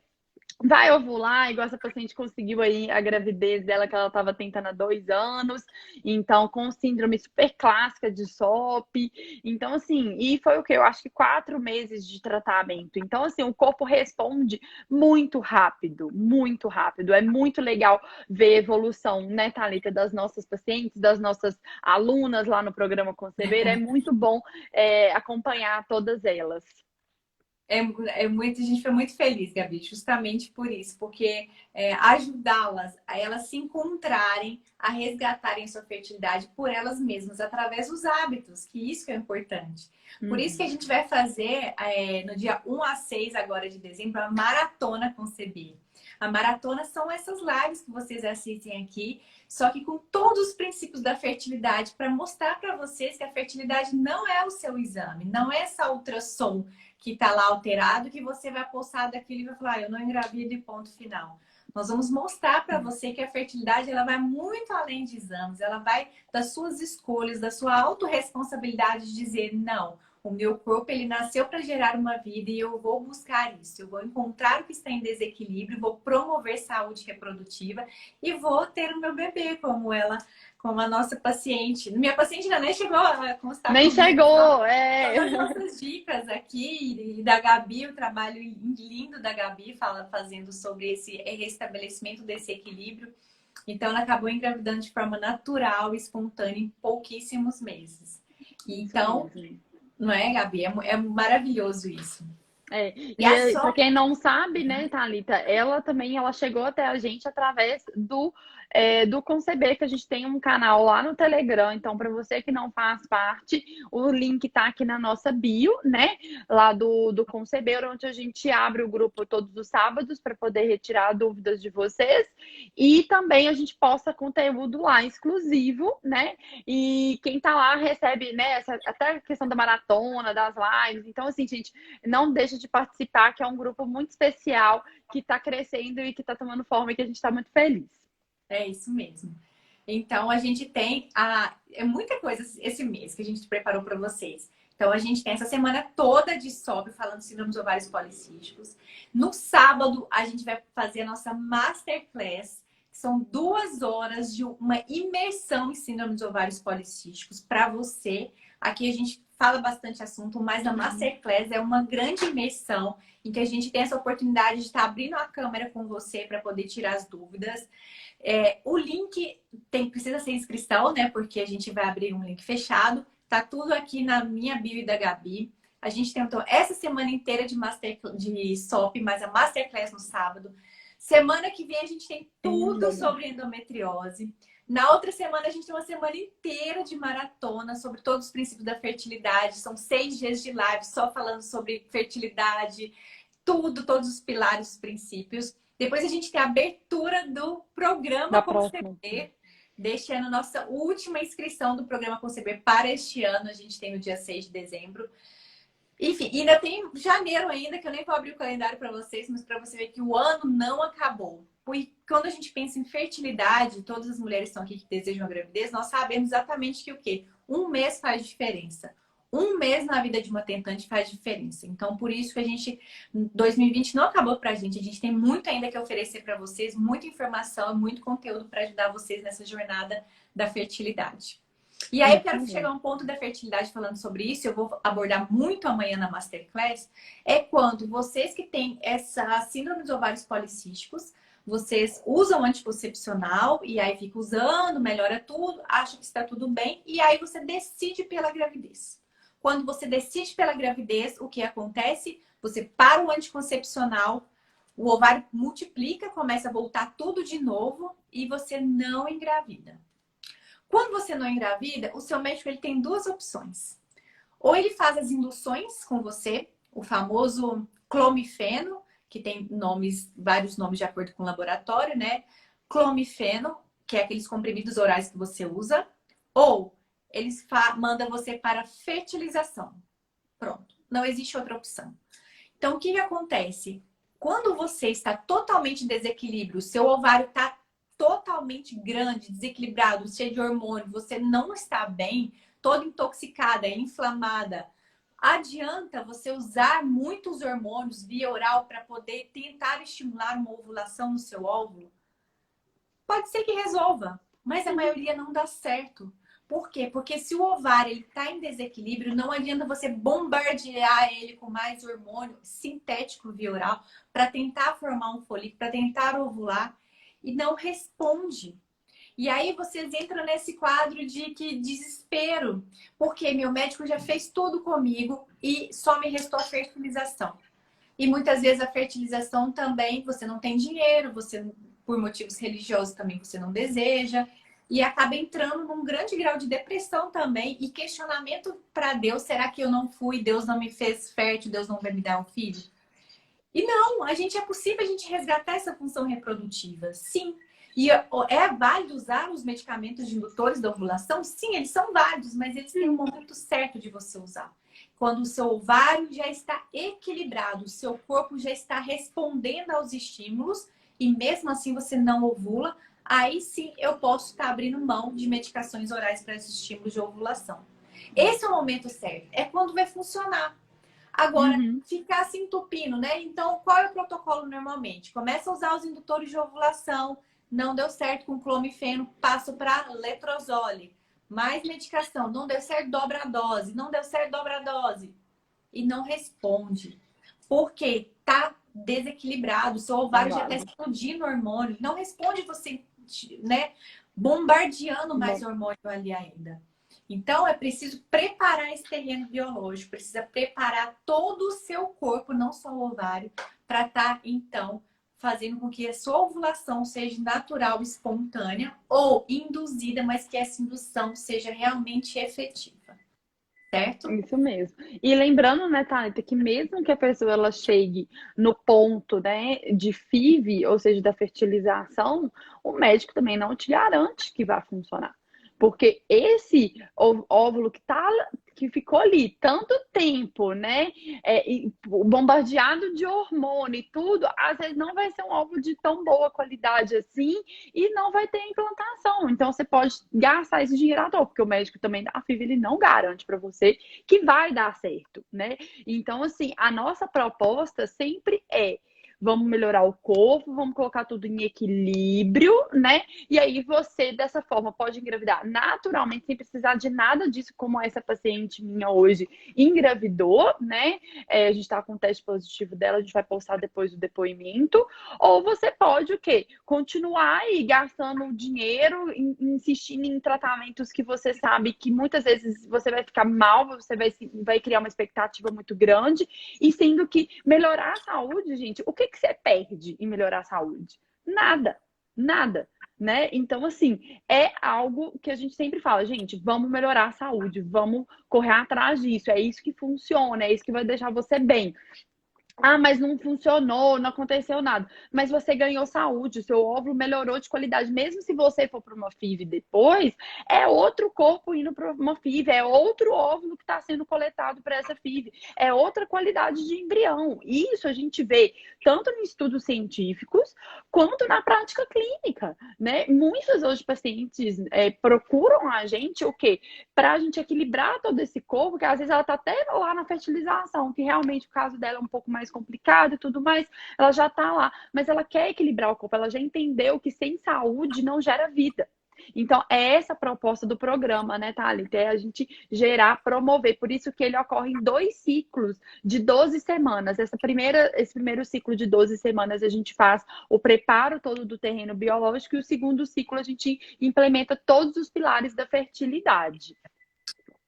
vai ovular, igual essa paciente conseguiu aí a gravidez dela, que ela estava tentando há 2 anos, então com síndrome super clássica de SOP. Então, assim, e foi o que? Eu acho que 4 meses de tratamento. Então, assim, o corpo responde muito rápido, muito rápido. É muito legal ver a evolução, né, Thalita, das nossas pacientes, das nossas alunas lá no programa Conceber. É muito bom acompanhar todas elas. A gente foi muito feliz, Gabi, justamente por isso, porque ajudá-las a elas se encontrarem, a resgatarem sua fertilidade por elas mesmas, através dos hábitos, que isso que é importante. Por isso que a Uhum. gente vai fazer no dia 1 a 6 agora de dezembro, a Maratona Conceber. A maratona são essas lives que vocês assistem aqui, só que com todos os princípios da fertilidade, para mostrar para vocês que a fertilidade não é o seu exame, não é essa ultrassom que está lá alterado, que você vai postar daquilo e vai falar, eu não engravido e ponto final. Nós vamos mostrar para você que a fertilidade ela vai muito além de exames, ela vai das suas escolhas, da sua autorresponsabilidade de dizer, não, o meu corpo ele nasceu para gerar uma vida e eu vou buscar isso, eu vou encontrar o que está em desequilíbrio, vou promover saúde reprodutiva e vou ter o meu bebê como a nossa paciente. Minha paciente ainda nem chegou a constar Nem comigo, chegou, todas as nossas dicas aqui e da Gabi, o trabalho lindo da Gabi fazendo sobre esse restabelecimento desse equilíbrio. Então, ela acabou engravidando de forma natural e espontânea em pouquíssimos meses. Isso Então, mesmo. não é, Gabi? É maravilhoso isso. E E para só. quem não sabe, né, Thalita, ela chegou até a gente através do Conceber, que a gente tem um canal lá no Telegram. Então, para você que não faz parte, o link tá aqui na nossa bio, né? Lá do Conceber, onde a gente abre o grupo todos os sábados para poder retirar dúvidas de vocês. E também a gente posta conteúdo lá exclusivo, né? E quem tá lá recebe, né, até a questão da maratona, das lives. Então, assim, gente, não deixa de participar, que é um grupo muito especial, que está crescendo e que está tomando forma e que a gente está muito feliz. É isso mesmo. Então, a gente tem muita coisa esse mês que a gente preparou para vocês. Então, a gente tem essa semana toda de SOP falando de síndrome dos ovários policísticos. No sábado, a gente vai fazer a nossa Masterclass, que são 2 horas de uma imersão em síndrome dos ovários policísticos para você. Aqui a gente fala bastante assunto, mas a Masterclass é uma grande imersão em que a gente tem essa oportunidade de estar abrindo a câmera com você para poder tirar as dúvidas. O link precisa ser inscrição, né? Porque a gente vai abrir um link fechado. Tá tudo aqui na minha bio e da Gabi. A gente tentou essa semana inteira de SOP, mas a Masterclass no sábado. Semana que vem a gente tem tudo sobre endometriose. Na outra semana a gente tem uma semana inteira de maratona sobre todos os princípios da fertilidade. São 6 dias de live só falando sobre fertilidade, tudo, todos os pilares, os princípios. Depois a gente tem a abertura do programa Da próxima. Conceber. Deste ano, nossa última inscrição do programa Conceber para este ano. A gente tem no dia 6 de dezembro. Enfim, ainda tem janeiro ainda, que eu nem vou abrir o calendário para vocês, mas para você ver que o ano não acabou. Porque quando a gente pensa em fertilidade, todas as mulheres estão aqui que desejam a gravidez, nós sabemos exatamente que o quê? Um mês faz diferença. Um mês na vida de uma tentante faz diferença. Então, por isso que a gente, 2020 não acabou pra gente. A gente tem muito ainda que oferecer para vocês, muita informação, muito conteúdo para ajudar vocês nessa jornada da fertilidade. E aí eu quero chegar a um ponto da fertilidade falando sobre isso, eu vou abordar muito amanhã na Masterclass, é quando vocês que têm essa síndrome dos ovários policísticos, vocês usam anticoncepcional e aí fica usando, melhora tudo, acha que está tudo bem, e aí você decide pela gravidez. Quando você decide pela gravidez, o que acontece? Você para o anticoncepcional, o ovário multiplica, começa a voltar tudo de novo e você não engravida. Quando você não engravida, o seu médico ele tem 2 opções. Ou ele faz as induções com você, o famoso clomifeno, que tem vários nomes de acordo com o laboratório, né? Clomifeno, que é aqueles comprimidos orais que você usa. Ou eles mandam você para fertilização. Pronto, não existe outra opção. Então, o que acontece? Quando você está totalmente em desequilíbrio, o seu ovário está totalmente grande, desequilibrado, cheio de hormônio, você não está bem, toda intoxicada, inflamada, Adianta você usar muitos hormônios via oral para poder tentar estimular uma ovulação no seu óvulo? Pode ser que resolva, mas a maioria não dá certo. Por quê? Porque se o ovário está em desequilíbrio, não adianta você bombardear ele com mais hormônio sintético via oral para tentar formar um folículo, para tentar ovular, e não responde. E aí vocês entram nesse quadro de que desespero, porque meu médico já fez tudo comigo e só me restou a fertilização. E muitas vezes a fertilização também, você não tem dinheiro, você por motivos religiosos também você não deseja, e acaba entrando num grande grau de depressão também e questionamento para Deus, será que eu não fui, Deus não me fez fértil, Deus não vai me dar um filho? E não, é possível a gente resgatar essa função reprodutiva, sim. E é válido usar os medicamentos de indutores da ovulação? Sim, eles são válidos, mas eles têm um momento certo de você usar. Quando o seu ovário já está equilibrado, o seu corpo já está respondendo aos estímulos e mesmo assim você não ovula, aí sim eu posso estar abrindo mão de medicações orais para esses estímulos de ovulação. Esse é o momento certo, é quando vai funcionar. Agora, ficar se entupindo, né? Então, qual é o protocolo normalmente? Começa a usar os indutores de ovulação, não deu certo com clomifeno, passo para letrozole. Mais medicação, não deu certo, dobra a dose. Não deu certo, dobra a dose. E não responde. Porque tá desequilibrado, seu ovário já está explodindo hormônio. Não responde você, né? Bombardeando mais hormônio ali ainda. Então, é preciso preparar esse terreno biológico, precisa preparar todo o seu corpo, não só o ovário, para estar, então, fazendo com que a sua ovulação seja natural, espontânea ou induzida, mas que essa indução seja realmente efetiva. Certo? Isso mesmo. E lembrando, né, Thalita, que mesmo que a pessoa ela chegue no ponto, né, de FIV, ou seja, da fertilização, o médico também não te garante que vai funcionar. Porque esse óvulo que ficou ali tanto tempo, né, bombardeado de hormônio e tudo, às vezes não vai ser um óvulo de tão boa qualidade assim e não vai ter implantação. Então você pode gastar esse dinheiro à toa, porque o médico também da FIV ele não garante para você que vai dar certo, né? Então assim, a nossa proposta sempre é: vamos melhorar o corpo, vamos colocar tudo em equilíbrio, né? E aí você, dessa forma, pode engravidar naturalmente, sem precisar de nada disso, como essa paciente minha hoje engravidou, né? A gente tá com o teste positivo dela, a gente vai postar depois do depoimento. Ou você pode o quê? Continuar aí gastando dinheiro, insistindo em tratamentos que você sabe que muitas vezes você vai ficar mal, você vai criar uma expectativa muito grande, e sendo que melhorar a saúde, gente, o que você perde em melhorar a saúde? Nada, nada, né? Então, assim, é algo que a gente sempre fala, gente, vamos melhorar a saúde, vamos correr atrás disso, é isso que funciona, é isso que vai deixar você bem. Ah, mas não funcionou, não aconteceu nada. Mas você ganhou saúde, o seu óvulo melhorou de qualidade. Mesmo se você for para uma FIV depois, é outro corpo indo para uma FIV, é outro óvulo que está sendo coletado para essa FIV, é outra qualidade de embrião. Isso a gente vê tanto em estudos científicos quanto na prática clínica, né? Muitos hoje pacientes procuram a gente o quê? Para a gente equilibrar todo esse corpo, que às vezes ela está até lá na fertilização, que realmente o caso dela é um pouco mais complicado e tudo mais, ela já tá lá, mas ela quer equilibrar o corpo, ela já entendeu que sem saúde não gera vida. Então, é essa a proposta do programa, né, Thalita? É a gente gerar, promover. Por isso que ele ocorre em 2 ciclos de 12 semanas. Esse primeiro ciclo de 12 semanas a gente faz o preparo todo do terreno biológico, e o segundo ciclo a gente implementa todos os pilares da fertilidade.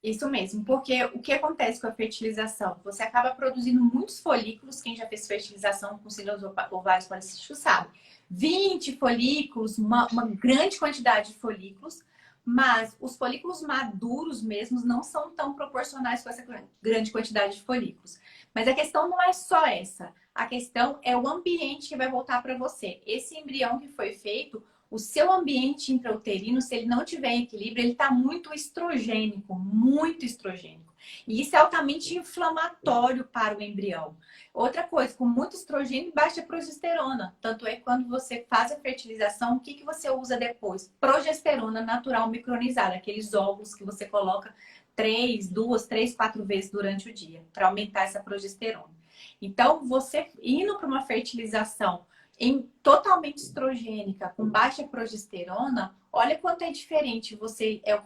Isso mesmo, porque o que acontece com a fertilização? Você acaba produzindo muitos folículos, quem já fez fertilização com cílios ovários policísticos sabe. 20 folículos, uma grande quantidade de folículos, mas os folículos maduros mesmos não são tão proporcionais com essa grande quantidade de folículos. Mas a questão não é só essa. A questão é o ambiente que vai voltar para você. Esse embrião que foi feito, O seu ambiente intrauterino, se ele não tiver em equilíbrio, ele está muito estrogênico, muito estrogênico. E isso é altamente inflamatório para o embrião. Outra coisa, com muito estrogênio e baixa progesterona. Tanto é que quando você faz a fertilização, o que, que você usa depois? Progesterona natural micronizada, aqueles óvulos que você coloca 4 vezes durante o dia, para aumentar essa progesterona. Então, você indo para uma fertilização totalmente estrogênica, com baixa progesterona, olha quanto é diferente o que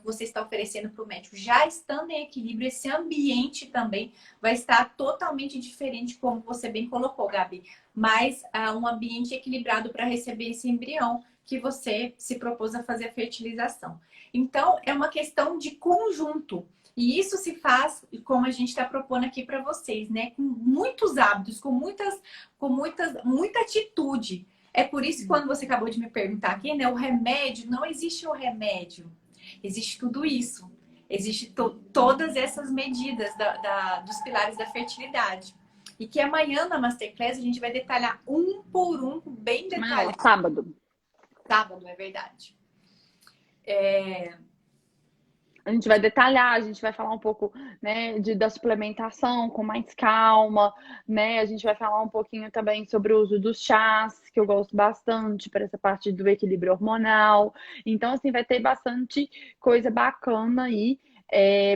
você está oferecendo para o médico. Já estando em equilíbrio, esse ambiente também vai estar totalmente diferente, como você bem colocou, Gabi. Mas um ambiente equilibrado para receber esse embrião que você se propôs a fazer a fertilização. Então, é uma questão de conjunto. E isso se faz, como a gente está propondo aqui para vocês, né? Com muitos hábitos, muita atitude. É por isso que quando você acabou de me perguntar aqui, né? O remédio, não existe o remédio. Existe tudo isso. Existe todas essas medidas dos pilares da fertilidade. E que amanhã na Masterclass a gente vai detalhar um por um, bem detalhado. Sábado. Sábado, é verdade. A gente vai detalhar, a gente vai falar um pouco, né, da suplementação com mais calma, né? A gente vai falar um pouquinho também sobre o uso dos chás, que eu gosto bastante para essa parte do equilíbrio hormonal. Então, assim, vai ter bastante coisa bacana aí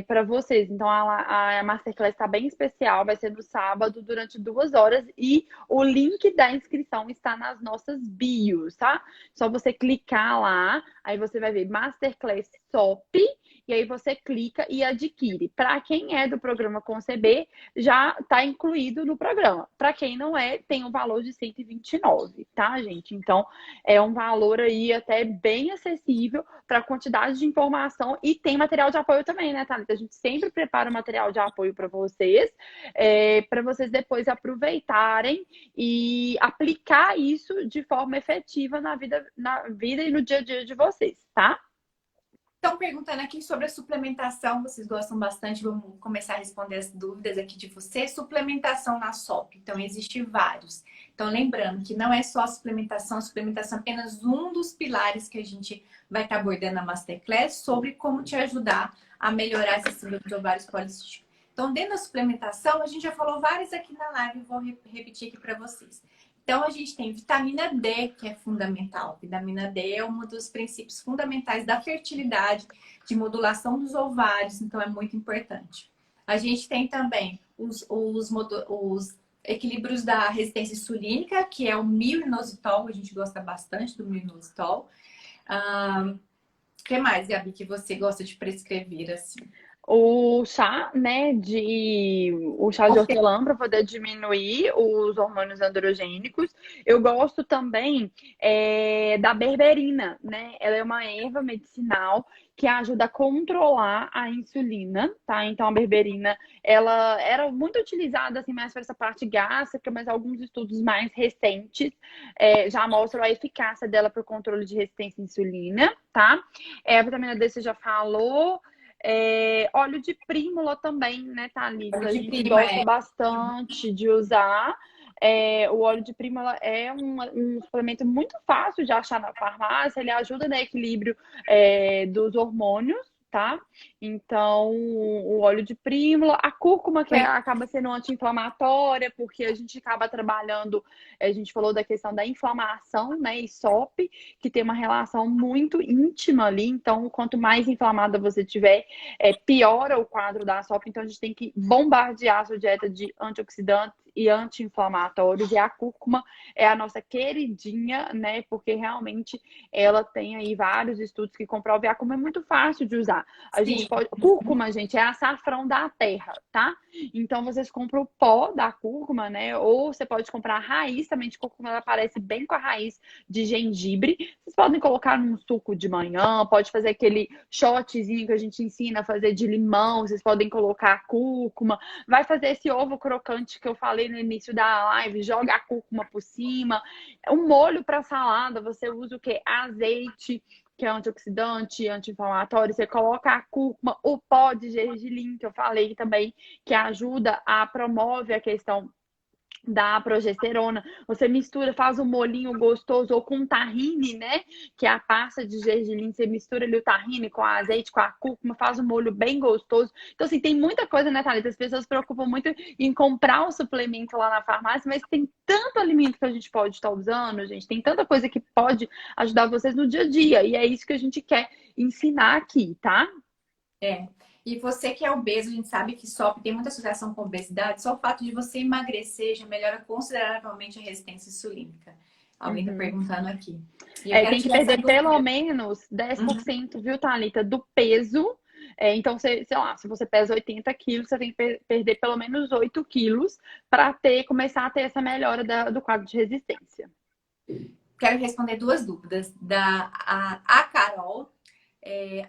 para vocês. Então, a Masterclass está bem especial, vai ser no sábado durante 2 horas e o link da inscrição está nas nossas bios, tá? Só você clicar lá, aí você vai ver Masterclass SOP. E aí você clica e adquire. Para quem é do programa Conceber, já está incluído no programa. Para quem não é, tem um valor de 129, tá, gente? Então, é um valor aí até bem acessível para a quantidade de informação e tem material de apoio também, né, Thalita? A gente sempre prepara um material de apoio para vocês depois aproveitarem e aplicar isso de forma efetiva na vida e no dia a dia de vocês, tá? Estão perguntando aqui sobre a suplementação, vocês gostam bastante, vamos começar a responder as dúvidas aqui de vocês. Suplementação na SOP, então existe vários. Então lembrando que não é só a suplementação é apenas um dos pilares que a gente vai estar abordando na Masterclass sobre como te ajudar a melhorar esse síndrome de ovários policísticos. Então dentro da suplementação, a gente já falou várias aqui na live, vou repetir aqui para vocês. Então, a gente tem vitamina D, que é fundamental. Vitamina D é um dos princípios fundamentais da fertilidade, de modulação dos ovários, então é muito importante. A gente tem também os equilíbrios da resistência insulínica, que é o milrinositol, a gente gosta bastante do milrinositol. O que mais, Gabi, que você gosta de prescrever, assim? O chá, né, o chá de hortelã para poder diminuir os hormônios androgênicos. Eu gosto também da berberina, né? Ela é uma erva medicinal que ajuda a controlar a insulina, tá? Então a berberina, ela era muito utilizada assim mais para essa parte gástrica, mas alguns estudos mais recentes já mostram a eficácia dela para o controle de resistência à insulina, tá? A vitamina D você já falou. Óleo de prímula também, né, Thalita? A gente gosta bastante de usar. O óleo de prímula é um suplemento muito fácil de achar na farmácia. Ele ajuda no equilíbrio dos hormônios, tá? Então, o óleo de prímula, a cúrcuma, que acaba sendo anti-inflamatória, porque a gente acaba trabalhando, a gente falou da questão da inflamação, né? E SOP, que tem uma relação muito íntima ali. Então, quanto mais inflamada você tiver, piora o quadro da SOP. Então, a gente tem que bombardear a sua dieta de antioxidantes e anti-inflamatórios. E a cúrcuma é a nossa queridinha, né? Porque realmente ela tem aí vários estudos que comprovam. E a cúrcuma é muito fácil de usar. A gente pode... Cúrcuma, gente, é açafrão da terra, tá? Então, vocês compram o pó da cúrcuma, né? Ou você pode comprar a raiz também de cúrcuma, ela parece bem com a raiz de gengibre. Vocês podem colocar num suco de manhã, pode fazer aquele shotzinho que a gente ensina a fazer de limão, vocês podem colocar a cúrcuma. Vai fazer esse ovo crocante que eu falei no início da live, joga a cúrcuma por cima. Um molho para salada, você usa o quê? Azeite, que é antioxidante, anti-inflamatório, você coloca a cúrcuma, o pó de gergelim, que eu falei também, que ajuda a promove a questão da progesterona, você mistura, faz um molhinho gostoso, ou com tahine, né? Que é a pasta de gergelim, você mistura ali o tahine com a azeite, com a cúrcuma, faz um molho bem gostoso. Então, assim, tem muita coisa, né, Thalita? As pessoas se preocupam muito em comprar o suplemento lá na farmácia, mas tem tanto alimento que a gente pode estar usando, gente, tem tanta coisa que pode ajudar vocês no dia a dia, e é isso que a gente quer ensinar aqui, tá? É. E você que é obeso, a gente sabe que SOP tem muita associação com obesidade, só o fato de você emagrecer já melhora consideravelmente a resistência insulínica. Alguém está Uhum. perguntando aqui. E eu quero Tem que tirar essa perder pelo dúvida. menos Uhum. 10%, viu, Thalita, do peso. Então, sei lá, se você pesa 80 quilos, você tem que perder pelo menos 8 quilos para começar a ter essa melhora do quadro de resistência. Quero responder duas dúvidas. A Carol,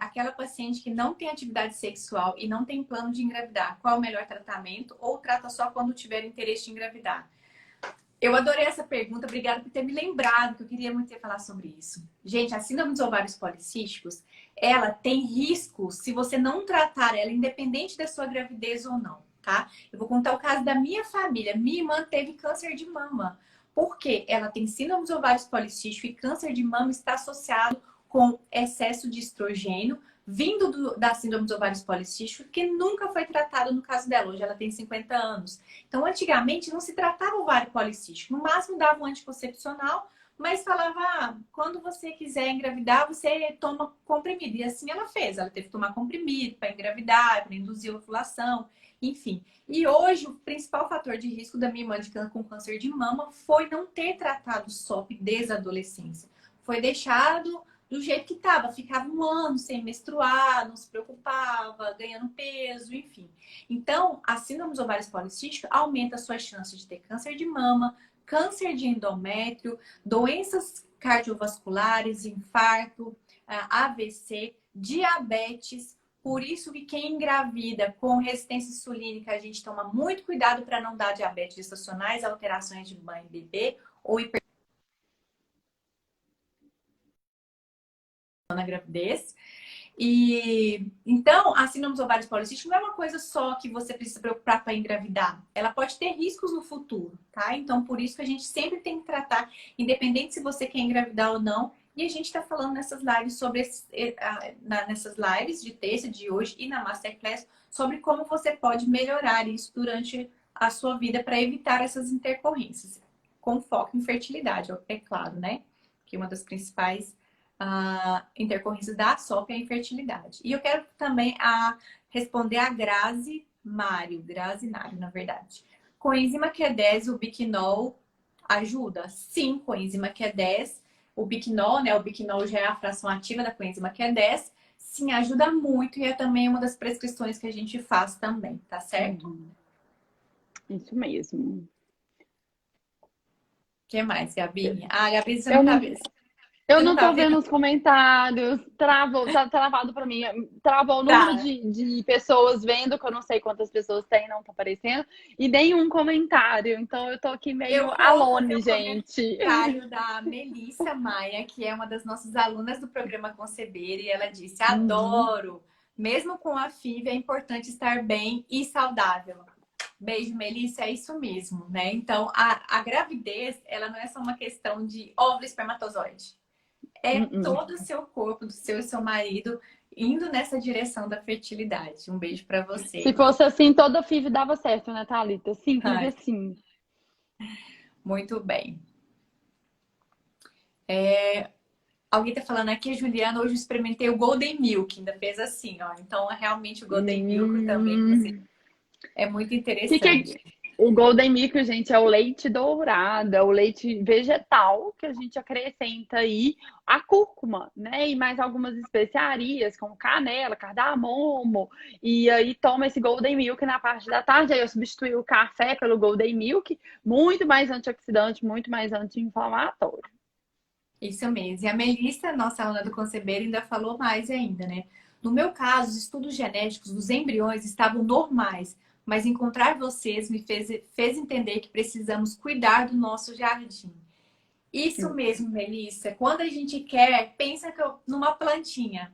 aquela paciente que não tem atividade sexual e não tem plano de engravidar, qual é o melhor tratamento? Ou trata só quando tiver interesse em engravidar? Eu adorei essa pergunta, obrigada por ter me lembrado, que eu queria muito ter falado sobre isso. Gente, a síndrome dos ovários policísticos, ela tem riscos se você não tratar ela, independente da sua gravidez ou não, tá? Eu vou contar o caso da minha família. Minha irmã teve câncer de mama. Por quê? Ela tem síndrome dos ovários policísticos e câncer de mama está associado com excesso de estrogênio, vindo da síndrome dos ovários policísticos, que nunca foi tratado no caso dela. Hoje ela tem 50 anos. Então, antigamente não se tratava o ovário policístico. No máximo dava um anticoncepcional, mas falava, quando você quiser engravidar, você toma comprimido. E assim ela fez. Ela teve que tomar comprimido para engravidar, para induzir a ovulação, enfim. E hoje, o principal fator de risco da minha irmã com câncer de mama foi não ter tratado o SOP desde a adolescência. Foi deixado do jeito que estava, ficava um ano sem menstruar, não se preocupava, ganhando peso, enfim. Então, a síndrome dos ovários policísticos aumenta as suas chances de ter câncer de mama, câncer de endométrio, doenças cardiovasculares, infarto, AVC, diabetes. Por isso que quem engravida com resistência insulínica, a gente toma muito cuidado para não dar diabetes gestacionais, alterações de mãe e bebê ou na gravidez. E então, a síndrome dos ovários policísticos não é uma coisa só que você precisa se preocupar para engravidar. Ela pode ter riscos no futuro, tá? Então, por isso que a gente sempre tem que tratar, independente se você quer engravidar ou não. E a gente está falando nessas lives nessas lives de terça de hoje e na Masterclass sobre como você pode melhorar isso durante a sua vida para evitar essas intercorrências, com foco em fertilidade, é claro, né? Que é uma das principais intercorrências da SOP é a infertilidade. E eu quero também responder a Grazi Mário, na verdade. Coenzima Q10, o biquinol ajuda? Sim, coenzima Q10, o biquinol, né? O biquinol já é a fração ativa da coenzima Q10. Sim, ajuda muito e é também uma das prescrições que a gente faz também, tá certo? Isso mesmo. O que mais, Gabi? Gabi, você Eu não tá não, vendo. eu Você não não tá tô vendo? vendo os comentários. Travou, tá travado pra mim. Travou o número Tá. de pessoas vendo, que eu não sei quantas pessoas tem, não tá aparecendo. E nenhum comentário. Então eu tô aqui Eu meio vou fazer alone, o gente. comentário da Melissa Maia, que é uma das nossas alunas do programa Conceber, e ela disse: Uhum. adoro! Mesmo com a FIV, é importante estar bem e saudável. Beijo, Melissa, é isso mesmo, né? Então, a gravidez, ela não é só uma questão de óvulo e espermatozoide. É Uhum. todo o seu corpo, do seu e seu marido, indo nessa direção da fertilidade. Um beijo para Se você. fosse assim, toda FIV dava certo, né, Thalita? Simples Ai, assim. muito bem. Alguém tá falando aqui, Juliana, hoje eu experimentei o Golden Milk, ainda fez assim, ó. Então, realmente, o Golden Milk também você Hum. é muito Que interessante. o Golden Milk, gente, é o leite dourado, é o leite vegetal que a gente acrescenta aí a cúrcuma, né? E mais algumas especiarias, como canela, cardamomo. E aí toma esse Golden Milk na parte da tarde. Aí eu substituí o café pelo Golden Milk, muito mais antioxidante, muito mais anti-inflamatório. Isso mesmo. E a Melissa, nossa aluna do Conceber, ainda falou mais ainda, né? No meu caso, os estudos genéticos dos embriões estavam normais, mas encontrar vocês me fez entender que precisamos cuidar do nosso jardim. Isso mesmo, Melissa. Quando a gente quer, pensa numa plantinha,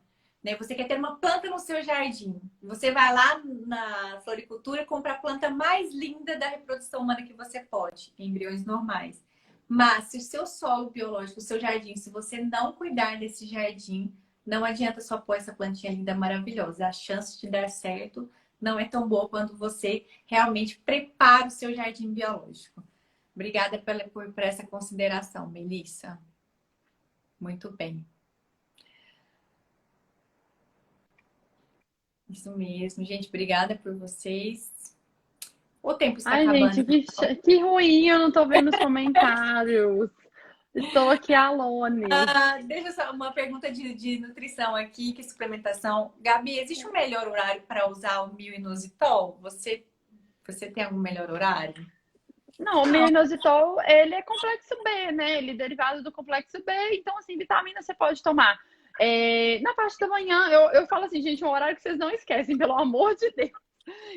né? Você quer ter uma planta no seu jardim. Você vai lá na floricultura e compra a planta mais linda da reprodução humana que você pode, em embriões normais. Mas se o seu solo biológico, o seu jardim, se você não cuidar desse jardim, não adianta só pôr essa plantinha linda, maravilhosa. A chance de dar certo não é tão boa quanto você realmente prepara o seu jardim biológico. Obrigada por essa consideração, Melissa. Muito bem. Isso mesmo, gente. Obrigada por vocês. O tempo está Ai, acabando. gente, que ruim, eu não tô vendo os comentários. Estou aqui alone. Deixa só uma pergunta de nutrição aqui, que suplementação. Gabi, existe um melhor horário para usar o mio-inositol? Você tem algum melhor horário? Não, o mioinositol, ele é complexo B, né? Ele é derivado do complexo B. Então, assim, vitamina você pode tomar na parte da manhã. Eu falo assim, gente, um horário que vocês não esquecem, pelo amor de Deus.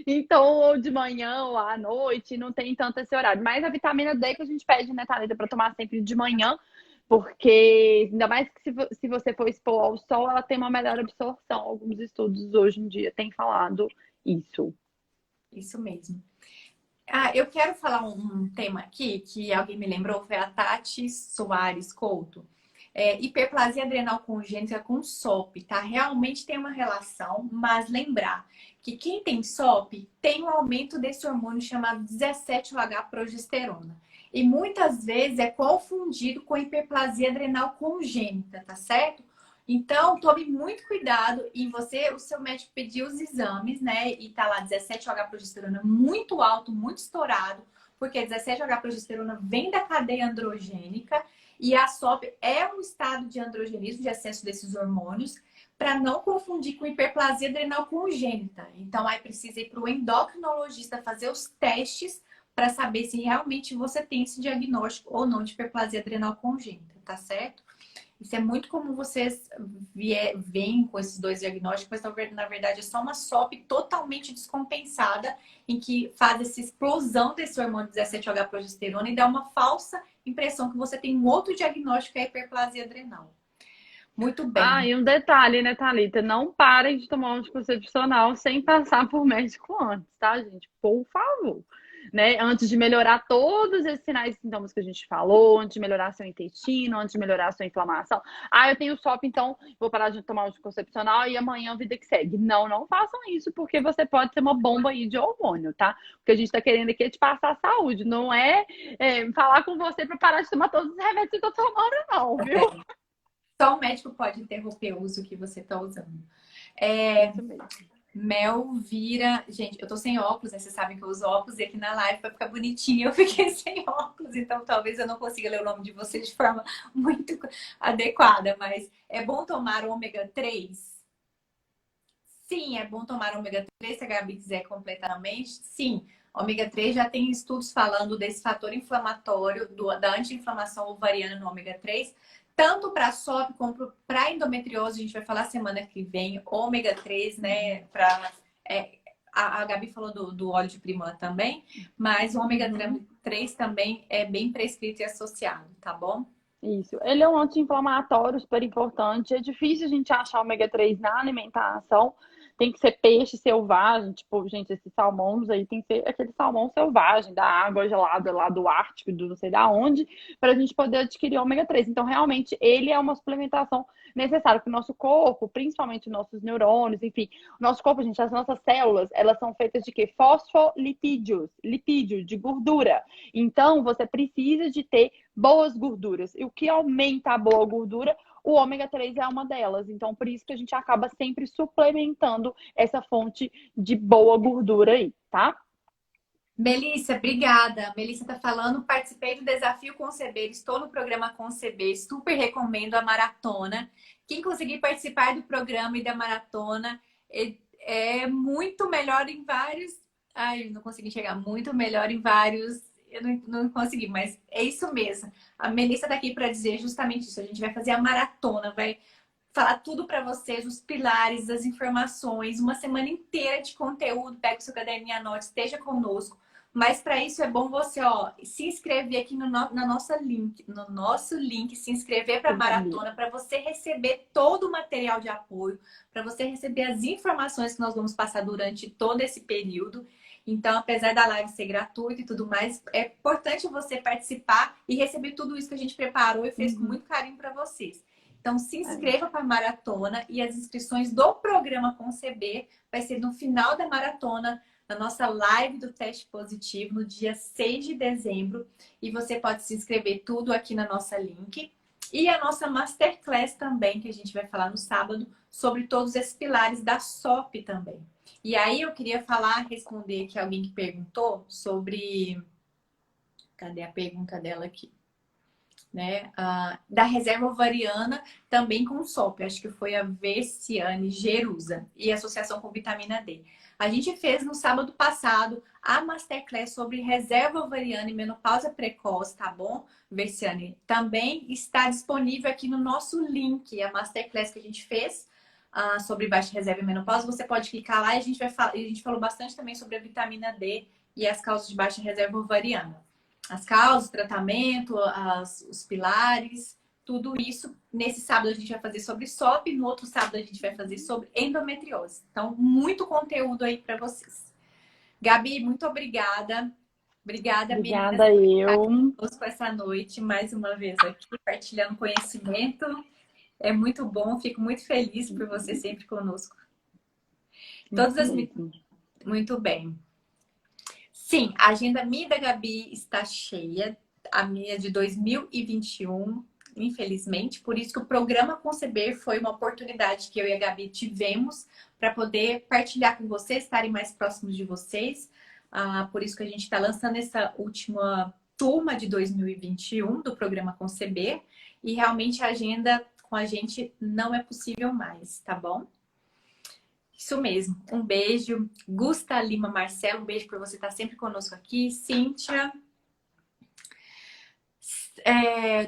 Então, ou de manhã ou à noite, não tem tanto esse horário. Mas a vitamina D que a gente pede, né, Thalita, para tomar sempre de manhã, porque ainda mais que se você for expor ao sol, ela tem uma melhor absorção. Alguns estudos hoje em dia têm falado isso. Isso mesmo. Eu quero falar um tema aqui que alguém me lembrou, foi a Tati Soares Couto. Hiperplasia adrenal congênita com SOP, tá? Realmente tem uma relação, mas lembrar que quem tem SOP tem um aumento desse hormônio chamado 17-OH-progesterona. E muitas vezes é confundido com hiperplasia adrenal congênita, tá certo? Então, tome muito cuidado e o seu médico pediu os exames, né? E tá lá 17-OH-progesterona muito alto, muito estourado, porque 17-OH-progesterona vem da cadeia androgênica e a SOP é um estado de androgenismo, de excesso desses hormônios, para não confundir com hiperplasia adrenal congênita. Então, aí precisa ir para o endocrinologista fazer os testes para saber se realmente você tem esse diagnóstico ou não de hiperplasia adrenal congênita, tá certo? Isso é muito comum vocês veem com esses dois diagnósticos, mas na verdade é só uma SOP totalmente descompensada, em que faz essa explosão desse hormônio 17-H-progesterona e dá uma falsa impressão que você tem um outro diagnóstico, que é a hiperplasia adrenal. Muito bem. E um detalhe, né, Thalita? Não parem de tomar um anticoncepcional sem passar por médico antes, tá, gente? Por favor. Né? Antes de melhorar todos esses sinais e sintomas que a gente falou, antes de melhorar seu intestino, antes de melhorar sua inflamação. Eu tenho SOP, então vou parar de tomar anticoncepcional e amanhã a vida que segue. Não, não façam isso, porque você pode ter uma bomba aí de hormônio, tá? O que a gente tá querendo aqui é te passar saúde, não falar com você para parar de tomar todos os remédios que eu tô tomando, não, viu? Só o médico pode interromper o uso que você está usando. Isso mesmo. Mel vira. Gente, eu tô sem óculos, né? Vocês sabem que eu uso óculos e aqui na live pra ficar bonitinho eu fiquei sem óculos, então talvez eu não consiga ler o nome de vocês de forma muito adequada, mas é bom tomar ômega 3? Sim, é bom tomar ômega 3, se a Gabi quiser completamente. Sim, ômega 3 já tem estudos falando desse fator inflamatório, da anti-inflamação ovariana no ômega 3, tanto para SOP como para endometriose. A gente vai falar semana que vem, ômega 3, né? A Gabi falou do óleo de primã também, mas o ômega 3 também é bem prescrito e associado, tá bom? Isso. Ele é um anti-inflamatório super importante. É difícil a gente achar ômega 3 na alimentação. Tem que ser peixe selvagem, tipo, gente, esses salmões aí tem que ser aquele salmão selvagem, da água gelada lá do Ártico, do não sei da onde, para a gente poder adquirir ômega 3. Então, realmente, ele é uma suplementação necessária para o nosso corpo, principalmente os nossos neurônios, enfim. O nosso corpo, gente, as nossas células, elas são feitas de quê? Fosfolipídios, lipídio, de gordura. Então, você precisa de ter boas gorduras. E o que aumenta a boa gordura? O ômega 3 é uma delas. Então, por isso que a gente acaba sempre suplementando essa fonte de boa gordura aí, tá? Melissa, obrigada. Melissa tá falando, participei do Desafio Conceber, estou no programa Conceber, super recomendo a maratona. Quem conseguir participar do programa e da maratona é muito melhor em vários... não consegui chegar. Muito melhor em vários... Eu não consegui, mas é isso mesmo. A Melissa tá aqui para dizer justamente isso. A gente vai fazer a maratona, vai falar tudo para vocês, os pilares, as informações, uma semana inteira de conteúdo. Pega o seu caderninho, anote, esteja conosco. Mas para isso é bom você, ó, se inscrever aqui na nossa link, no nosso link, se inscrever para a maratona, para você receber todo o material de apoio, para você receber as informações que nós vamos passar durante todo esse período. Então, apesar da live ser gratuita e tudo mais, é importante você participar e receber tudo isso que a gente preparou e fez com muito carinho para vocês. Então, se inscreva para a maratona e as inscrições do programa Conceber vai ser no final da maratona, na nossa live do teste positivo, no dia 6 de dezembro. E você pode se inscrever tudo aqui na nossa link. E a nossa Masterclass também, que a gente vai falar no sábado, sobre todos esses pilares da SOP também. E aí eu queria responder aqui alguém que perguntou sobre... Cadê a pergunta dela aqui? Né? Da reserva ovariana também com SOP. Acho que foi a Versiane Jerusa e associação com vitamina D. A gente fez no sábado passado a Masterclass sobre reserva ovariana e menopausa precoce, tá bom, Versiane? Também está disponível aqui no nosso link, a Masterclass que a gente fez sobre baixa reserva e menopausa. Você pode clicar lá e a gente falou bastante também sobre a vitamina D e as causas de baixa reserva ovariana. As causas, o tratamento, os pilares, tudo isso. Nesse sábado a gente vai fazer sobre SOP, no outro sábado a gente vai fazer sobre endometriose. Então, muito conteúdo aí para vocês. Gabi, muito obrigada. Obrigada, meninas, Obrigada por estar eu. conosco essa noite, mais uma vez aqui, partilhando conhecimento. É muito bom, fico muito feliz por você sempre conosco. Muito bem. Sim, a agenda minha e da Gabi está cheia. A minha de 2021, infelizmente. Por isso que o programa Conceber foi uma oportunidade que eu e a Gabi tivemos para poder partilhar com vocês, estarem mais próximos de vocês. Por isso que a gente está lançando essa última turma de 2021 do programa Conceber. E realmente a agenda com a gente não é possível mais, tá bom? Isso mesmo. Um beijo. Gusta Lima Marcelo, um beijo para você estar sempre conosco aqui. Cíntia.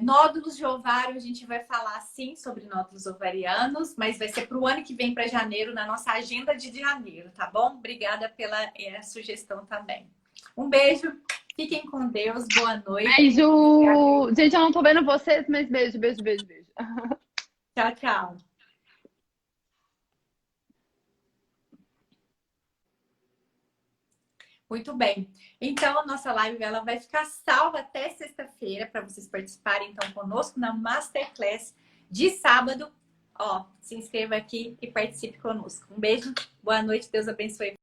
Nódulos de ovário, a gente vai falar sim sobre nódulos ovarianos, mas vai ser para o ano que vem, para janeiro, na nossa agenda de janeiro, tá bom? Obrigada pela sugestão também. Um beijo. Fiquem com Deus. Boa noite. Beijo! Gente, eu não tô vendo vocês, mas beijo, beijo, beijo, beijo. Tchau, tchau. Muito bem. Então, a nossa live ela vai ficar salva até sexta-feira para vocês participarem então conosco na Masterclass de sábado. Ó, se inscreva aqui e participe conosco. Um beijo, boa noite, Deus abençoe.